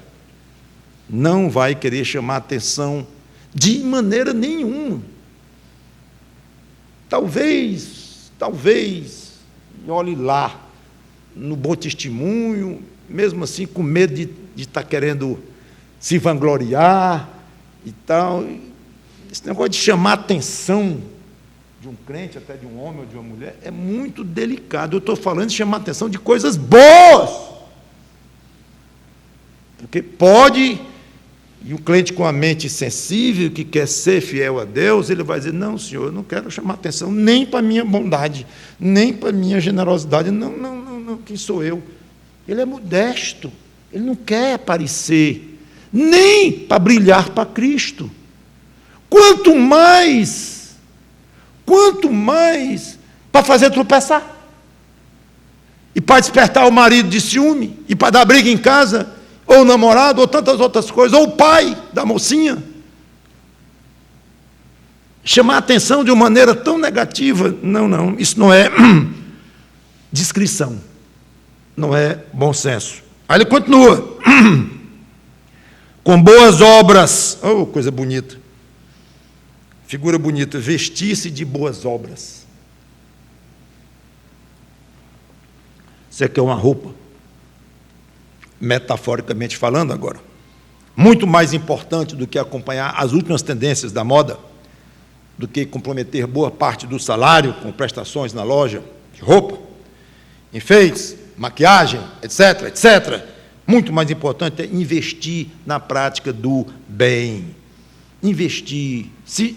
não vai querer chamar atenção de maneira nenhuma. Talvez, olhe lá, no bom testemunho, mesmo assim com medo de estar querendo se vangloriar e tal. Esse negócio de chamar atenção de um crente, até de um homem ou de uma mulher, é muito delicado. Eu estou falando de chamar atenção de coisas boas. Porque pode, e o crente com a mente sensível, que quer ser fiel a Deus, ele vai dizer, não, senhor, eu não quero chamar atenção nem para a minha bondade, nem para a minha generosidade, não, quem sou eu? Ele é modesto, ele não quer aparecer, nem para brilhar para Cristo. Quanto mais para fazer tropeçar, e para despertar o marido de ciúme, e para dar briga em casa, ou o namorado, ou tantas outras coisas, ou o pai da mocinha. Chamar a atenção de uma maneira tão negativa, não, isso não é discrição, não é bom senso. Aí ele continua, com boas obras, oh, coisa bonita, figura bonita, vestir-se de boas obras. Você quer uma roupa? Metaforicamente falando agora, muito mais importante do que acompanhar as últimas tendências da moda, do que comprometer boa parte do salário com prestações na loja de roupa, enfeites, maquiagem, etc. Muito mais importante é investir na prática do bem. Investir, se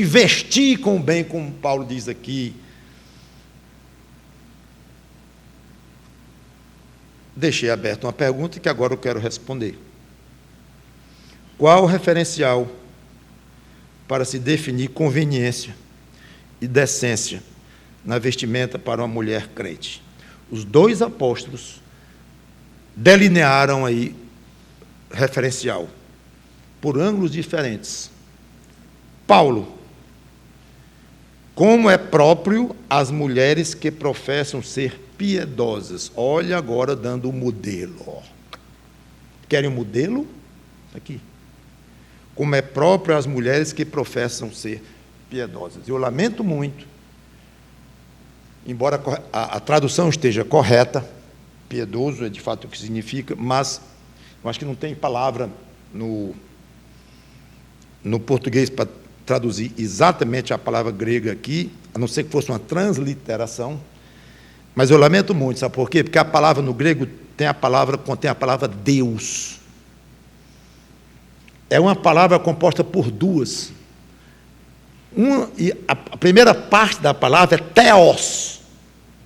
vestir com o bem, como Paulo diz aqui. Deixei aberta uma pergunta que agora eu quero responder. Qual o referencial para se definir conveniência e decência na vestimenta para uma mulher crente? Os dois apóstolos delinearam aí referencial, por ângulos diferentes. Paulo, como é próprio às mulheres que professam ser piedosas. Olha agora dando o modelo. Ó. Querem um modelo? Aqui. Como é próprio às mulheres que professam ser piedosas. Eu lamento muito, embora a tradução esteja correta, piedoso é de fato o que significa, mas eu acho que não tem palavra no português para traduzir exatamente a palavra grega aqui, a não ser que fosse uma transliteração, mas eu lamento muito, sabe por quê? Porque a palavra no grego contém a palavra Deus. É uma palavra composta por duas. E a primeira parte da palavra é Theos,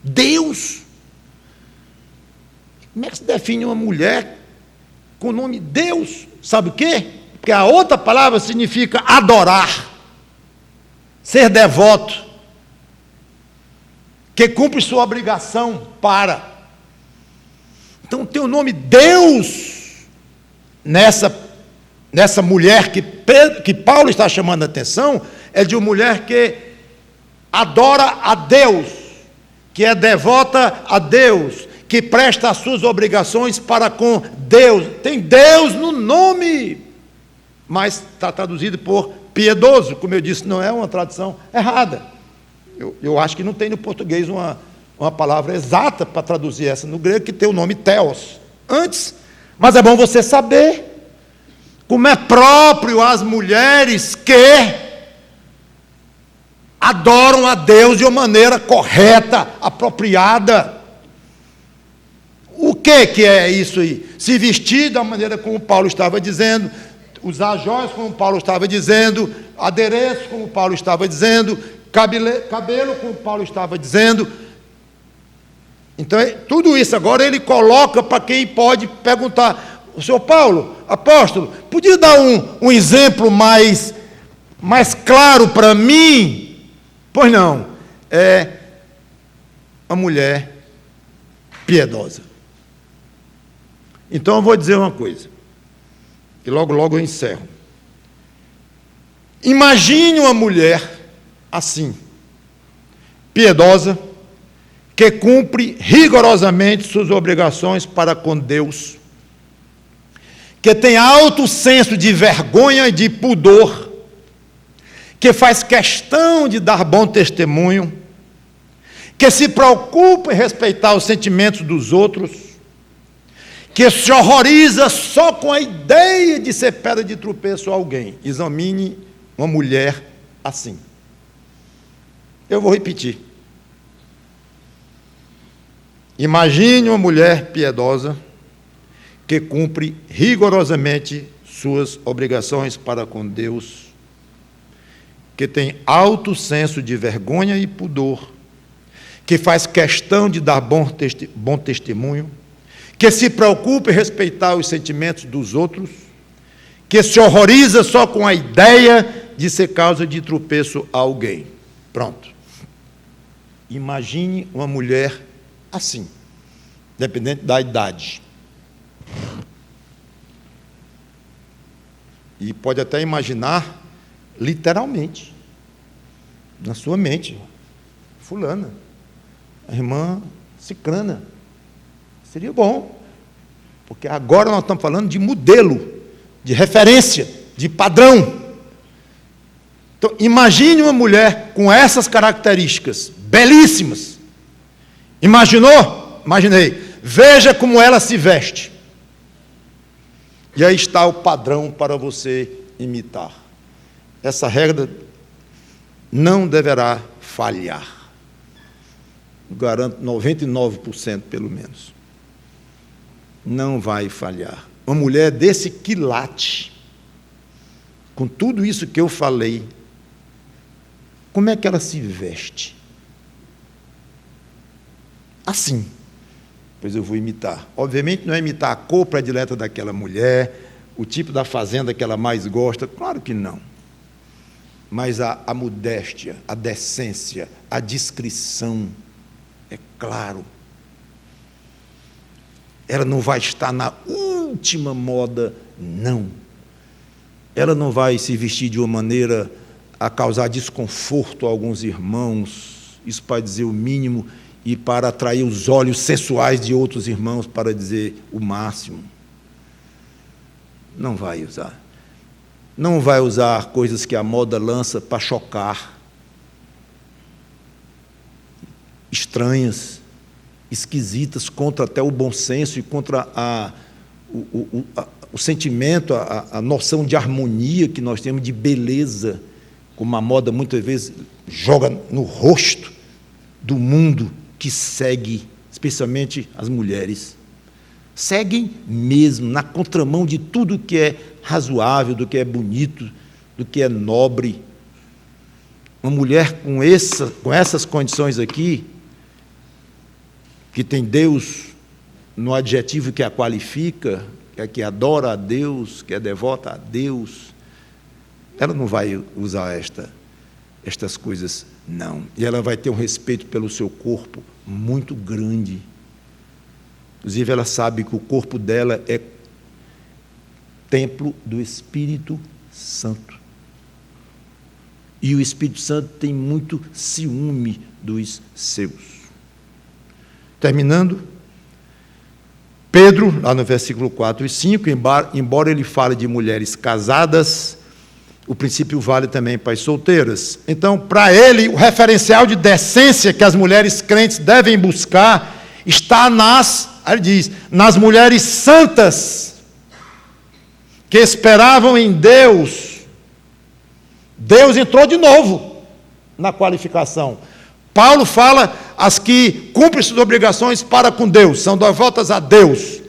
Deus. Como é que se define uma mulher com o nome Deus? Sabe o quê? Porque a outra palavra significa adorar, ser devoto, que cumpre sua obrigação para. Então tem o nome Deus nessa mulher que Paulo está chamando a atenção, é de uma mulher que adora a Deus, que é devota a Deus, que presta as suas obrigações para com Deus. Tem Deus no nome, mas está traduzido por piedoso, como eu disse, não é uma tradução errada. Eu acho que não tem no português uma palavra exata para traduzir essa no grego, que tem o nome Theos antes, mas é bom você saber como é próprio às mulheres que adoram a Deus de uma maneira correta, apropriada. O que é isso aí? Se vestir da maneira como Paulo estava dizendo, usar joias como Paulo estava dizendo, adereços como Paulo estava dizendo, cabelo como Paulo estava dizendo. Então, tudo isso agora ele coloca para quem pode perguntar: o senhor Paulo, apóstolo, podia dar um exemplo mais claro para mim? Pois não, é uma mulher piedosa. Então eu vou dizer uma coisa, e logo eu encerro. Imagine uma mulher assim, piedosa, que cumpre rigorosamente suas obrigações para com Deus, que tem alto senso de vergonha e de pudor, que faz questão de dar bom testemunho, que se preocupa em respeitar os sentimentos dos outros, que se horroriza só com a ideia de ser pedra de tropeço a alguém. Examine uma mulher assim. Eu vou repetir. Imagine uma mulher piedosa que cumpre rigorosamente suas obrigações para com Deus, que tem alto senso de vergonha e pudor, que faz questão de dar bom testemunho, que se preocupa em respeitar os sentimentos dos outros, que se horroriza só com a ideia de ser causa de tropeço a alguém. Pronto. Imagine uma mulher assim, dependente da idade. E pode até imaginar literalmente, na sua mente, fulana, a irmã cicrana. Seria bom, porque agora nós estamos falando de modelo, de referência, de padrão. Então, imagine uma mulher com essas características, belíssimas. Imaginou? Imaginei. Veja como ela se veste. E aí está o padrão para você imitar. Essa regra não deverá falhar. Eu garanto 99% pelo menos. Não vai falhar. Uma mulher desse quilate, com tudo isso que eu falei, como é que ela se veste? Assim. Pois eu vou imitar. Obviamente não é imitar a cor predileta daquela mulher, o tipo da fazenda que ela mais gosta, claro que não. Mas a modéstia, a decência, a discrição, é claro. Ela não vai estar na última moda, não. Ela não vai se vestir de uma maneira a causar desconforto a alguns irmãos, isso para dizer o mínimo, e para atrair os olhos sensuais de outros irmãos para dizer o máximo. Não vai usar. Não vai usar coisas que a moda lança para chocar. Estranhas, esquisitas, contra até o bom senso e contra o sentimento, a noção de harmonia que nós temos, de beleza, como a moda muitas vezes joga no rosto do mundo que segue, especialmente as mulheres. Seguem mesmo, na contramão de tudo que é razoável, do que é bonito, do que é nobre. Uma mulher com essas condições aqui, que tem Deus no adjetivo que a qualifica, que adora a Deus, que é devota a Deus, ela não vai usar estas coisas, não. E ela vai ter um respeito pelo seu corpo muito grande. Inclusive, ela sabe que o corpo dela é templo do Espírito Santo. E o Espírito Santo tem muito ciúme dos seus. Terminando, Pedro, lá no versículo 4 e 5, embora ele fale de mulheres casadas, o princípio vale também para as solteiras. Então, para ele, o referencial de decência que as mulheres crentes devem buscar está ele diz, nas mulheres santas, que esperavam em Deus. Deus entrou de novo na qualificação. Paulo fala as que cumprem suas obrigações para com Deus, são devotas a Deus.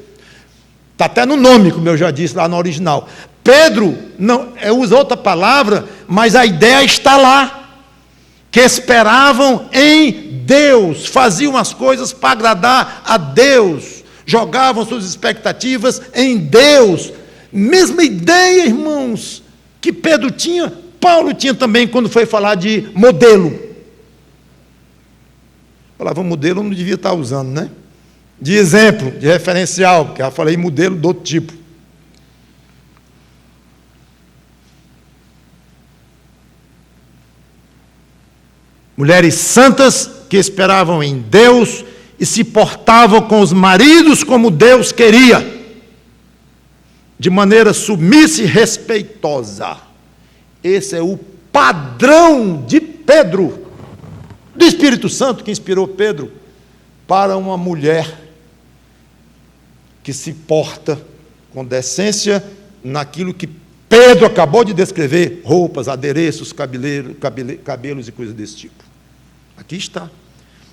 Está até no nome, como eu já disse lá no original. Pedro não usa outra palavra, mas a ideia está lá. Que esperavam em Deus, faziam as coisas para agradar a Deus, jogavam suas expectativas em Deus. Mesma ideia, irmãos, que Pedro tinha, Paulo tinha também quando foi falar de modelo. Falava modelo, não devia estar usando, né? De exemplo, de referencial, porque já falei modelo do outro tipo. Mulheres santas que esperavam em Deus e se portavam com os maridos como Deus queria, de maneira submissa e respeitosa. Esse é o padrão de Pedro, do Espírito Santo que inspirou Pedro para uma mulher que se porta com decência naquilo que Pedro acabou de descrever: roupas, adereços, cabelos e coisas desse tipo. Aqui está.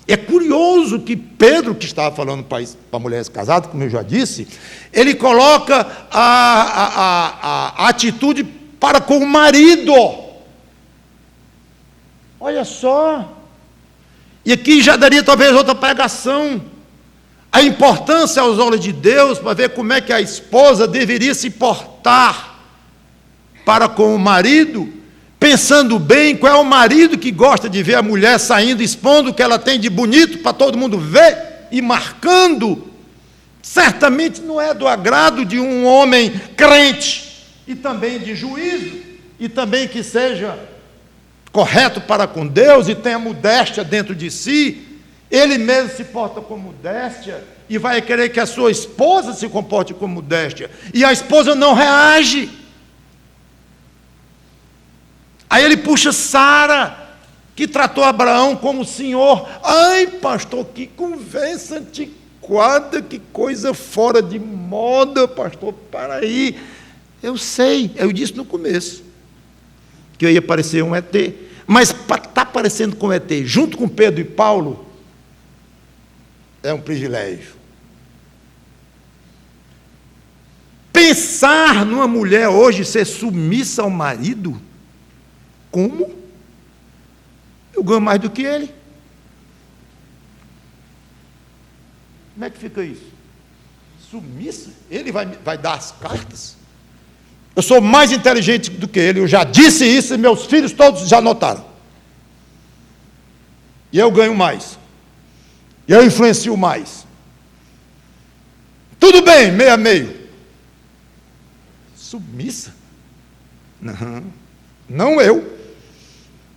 É curioso que Pedro, que estava falando para mulheres casadas, como eu já disse, ele coloca a atitude para com o marido. Olha só. E aqui já daria talvez outra pregação. A importância aos olhos de Deus para ver como é que a esposa deveria se portar para com o marido, pensando bem qual é o marido que gosta de ver a mulher saindo, expondo o que ela tem de bonito para todo mundo ver e marcando. Certamente não é do agrado de um homem crente e também de juízo, e também que seja correto para com Deus e tenha modéstia dentro de si. Ele mesmo se porta com modéstia e vai querer que a sua esposa se comporte com modéstia, e a esposa não reage. Aí ele puxa Sara, que tratou Abraão como senhor. Ai, pastor, que conversa antiquada, que coisa fora de moda, pastor, para aí. Eu sei, eu disse no começo que eu ia parecer um ET, mas para estar parecendo com ET, junto com Pedro e Paulo, é um privilégio. Pensar numa mulher hoje ser submissa ao marido, como? Eu ganho mais do que ele. Como é que fica isso? Submissa? Ele vai dar as cartas? Eu sou mais inteligente do que ele, eu já disse isso e meus filhos todos já notaram. E eu ganho mais. E eu influencio mais. Tudo bem, meio a meio. Submissa? Não eu,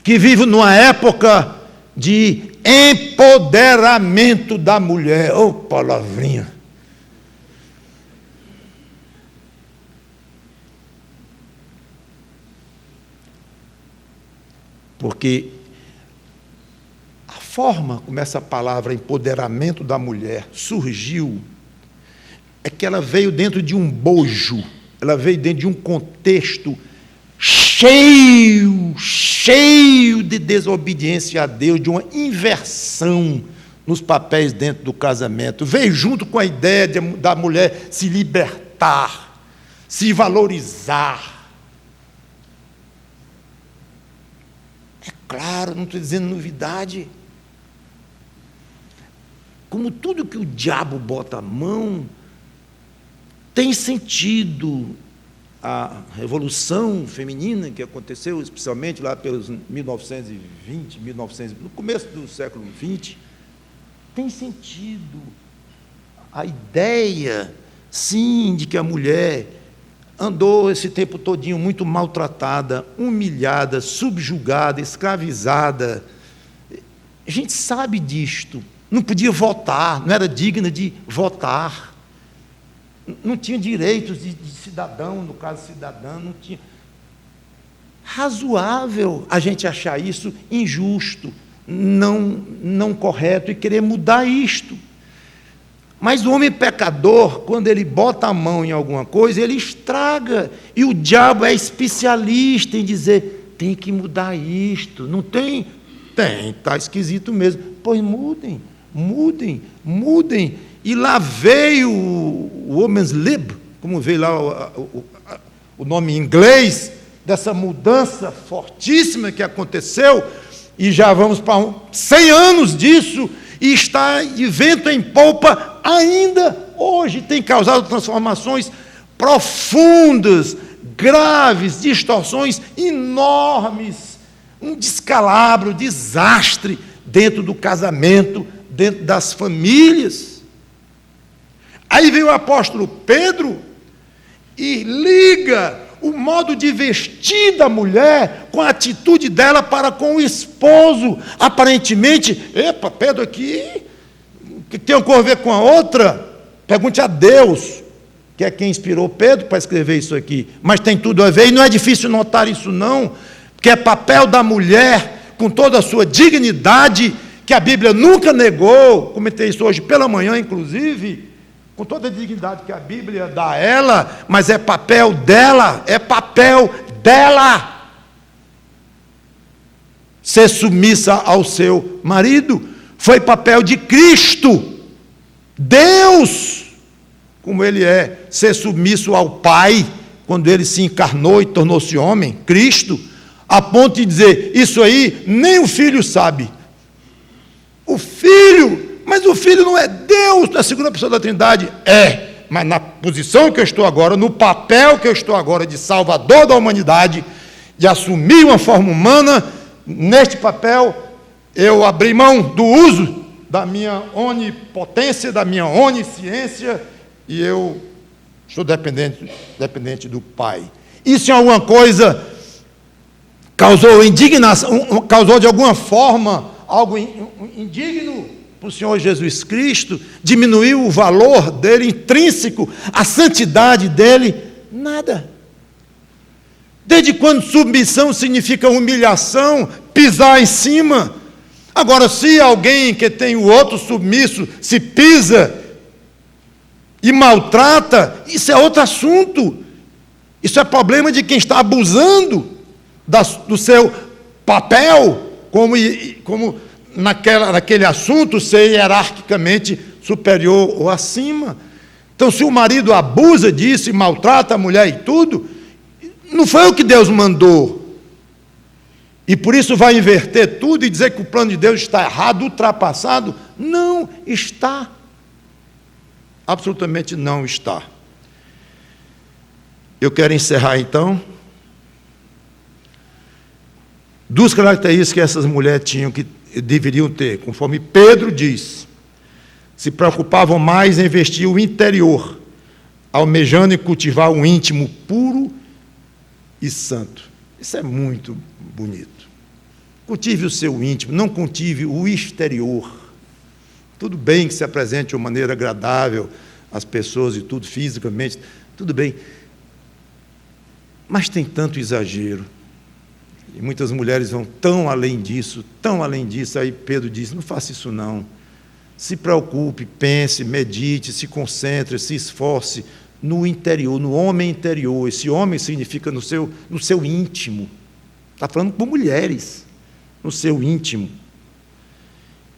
que vivo numa época de Empoderamento da mulher. Ô, palavrinha. Porque a forma como essa palavra empoderamento da mulher surgiu é que ela veio dentro de um bojo, ela veio dentro de um contexto cheio de desobediência a Deus, de uma inversão nos papéis dentro do casamento. Veio junto com a ideia da mulher se libertar, se valorizar. É claro, não estou dizendo novidade. Como tudo que o diabo bota a mão, tem sentido. A revolução feminina que aconteceu, especialmente lá pelos 1920, no começo do século XX, tem sentido. A ideia, sim, de que a mulher andou esse tempo todinho muito maltratada, humilhada, subjugada, escravizada. A gente sabe disto. Não podia votar, não era digna de votar. Não tinha direitos de cidadão, no caso cidadã, não tinha. Razoável a gente achar isso injusto, não correto e querer mudar isto. Mas o homem pecador, quando ele bota a mão em alguma coisa, ele estraga. E o diabo é especialista em dizer, tem que mudar isto. Não tem? Tem, está esquisito mesmo. Pois mudem. E lá veio o Women's Lib, como veio lá o nome em inglês, dessa mudança fortíssima que aconteceu, e já vamos para 100 anos disso, e está de vento em polpa ainda hoje, tem causado transformações profundas, graves, distorções enormes, um descalabro, desastre dentro do casamento, dentro das famílias. Aí vem o apóstolo Pedro e liga o modo de vestir da mulher com a atitude dela para com o esposo. Aparentemente, Pedro aqui, que tem a ver com a outra? Pergunte a Deus, que é quem inspirou Pedro para escrever isso aqui. Mas tem tudo a ver, e não é difícil notar isso não, porque é papel da mulher, com toda a sua dignidade, que a Bíblia nunca negou, comentei isso hoje pela manhã, inclusive, com toda a dignidade que a Bíblia dá a ela, mas é papel dela, ser submissa ao seu marido. Foi papel de Cristo, Deus, como Ele é, ser submisso ao Pai, quando Ele se encarnou e tornou-se homem, Cristo, a ponto de dizer, isso aí nem o Filho sabe. O Filho... Mas o Filho não é Deus na segunda pessoa da Trindade? É, mas na posição que eu estou agora, no papel que eu estou agora de Salvador da humanidade, de assumir uma forma humana, neste papel, eu abri mão do uso da minha onipotência, da minha onisciência, e eu estou dependente do Pai. Isso em alguma coisa causou indignação, causou de alguma forma algo indigno para o Senhor Jesus Cristo, diminuiu o valor dele intrínseco, a santidade dele? Nada. Desde quando submissão significa humilhação, pisar em cima? Agora, se alguém que tem o outro submisso se pisa e maltrata, isso é outro assunto. Isso é problema de quem está abusando do seu papel, como naquele assunto, ser hierarquicamente superior ou acima. Então, se o marido abusa disso e maltrata a mulher e tudo, não foi o que Deus mandou. E por isso vai inverter tudo e dizer que o plano de Deus está errado, ultrapassado. Não está. Absolutamente não está. Eu quero encerrar, então. 2 características que essas mulheres tinham, que deveriam ter, conforme Pedro diz, se preocupavam mais em vestir o interior, almejando em cultivar um íntimo puro e santo. Isso é muito bonito. Cultive o seu íntimo, não cultive o exterior. Tudo bem que se apresente de uma maneira agradável às pessoas e tudo, fisicamente, tudo bem. Mas tem tanto exagero. E muitas mulheres vão tão além disso, aí Pedro diz, não faça isso não. Se preocupe, pense, medite, se concentre, se esforce no interior, no homem interior. Esse homem significa no seu íntimo. Está falando com mulheres, no seu íntimo.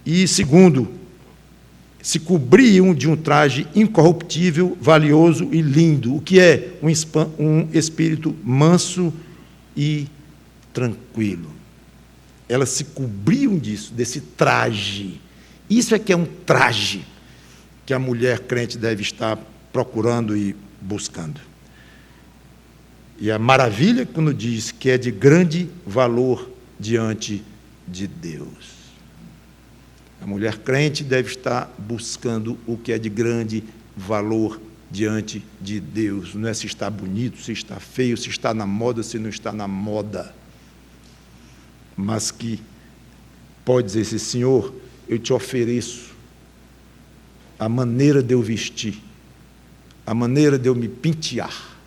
E segundo, se cobriam de um traje incorruptível, valioso e lindo, o que é um espírito manso e tranquilo. Elas se cobriam disso, desse traje. Isso é que é um traje que a mulher crente deve estar procurando e buscando. E a maravilha quando diz que é de grande valor diante de Deus. A mulher crente deve estar buscando o que é de grande valor diante de Deus. Não é se está bonito, se está feio, se está na moda, se não está na moda. Mas que pode dizer assim, Senhor, eu te ofereço a maneira de eu vestir, a maneira de eu me pentear,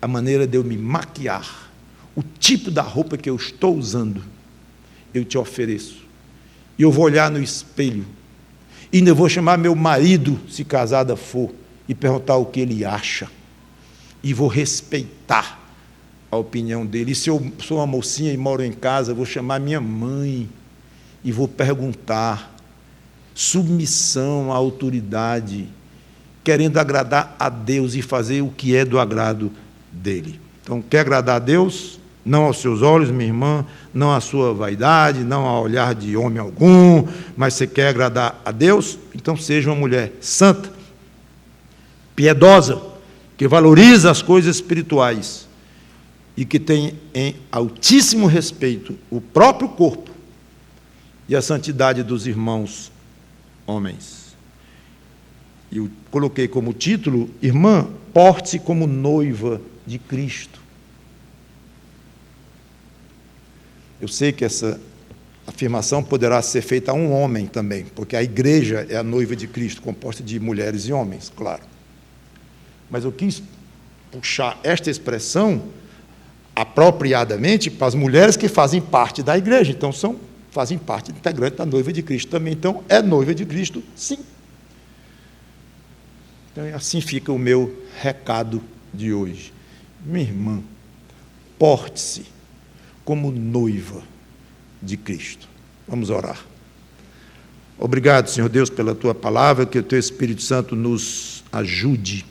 a maneira de eu me maquiar, o tipo da roupa que eu estou usando, eu te ofereço. E eu vou olhar no espelho, e ainda vou chamar meu marido, se casada for, e perguntar o que ele acha, e vou respeitar a opinião dele. E se eu sou uma mocinha e moro em casa, vou chamar minha mãe, e vou perguntar, submissão à autoridade, querendo agradar a Deus e fazer o que é do agrado dele. Então, quer agradar a Deus? Não aos seus olhos, minha irmã, não à sua vaidade, não ao olhar de homem algum, mas você quer agradar a Deus? Então seja uma mulher santa, piedosa, que valoriza as coisas espirituais e que tem em altíssimo respeito o próprio corpo e a santidade dos irmãos homens. E eu coloquei como título, irmã, porte-se como noiva de Cristo. Eu sei que essa afirmação poderá ser feita a um homem também, porque a igreja é a noiva de Cristo, composta de mulheres e homens, claro. Mas eu quis puxar esta expressão apropriadamente para as mulheres que fazem parte da igreja, então fazem parte integrante da noiva de Cristo também, então é noiva de Cristo, sim. Então assim fica o meu recado de hoje. Minha irmã, porte-se como noiva de Cristo. Vamos orar. Obrigado, Senhor Deus, pela Tua palavra, que o Teu Espírito Santo nos ajude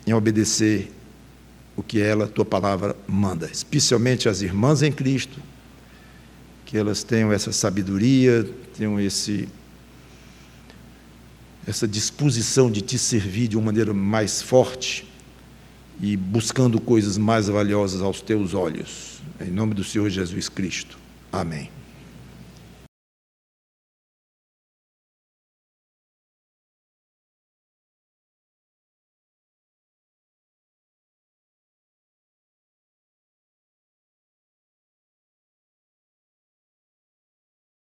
em obedecer o que ela, Tua palavra, manda, especialmente as irmãs em Cristo, que elas tenham essa sabedoria, tenham essa disposição de Te servir de uma maneira mais forte e buscando coisas mais valiosas aos Teus olhos. Em nome do Senhor Jesus Cristo. Amém.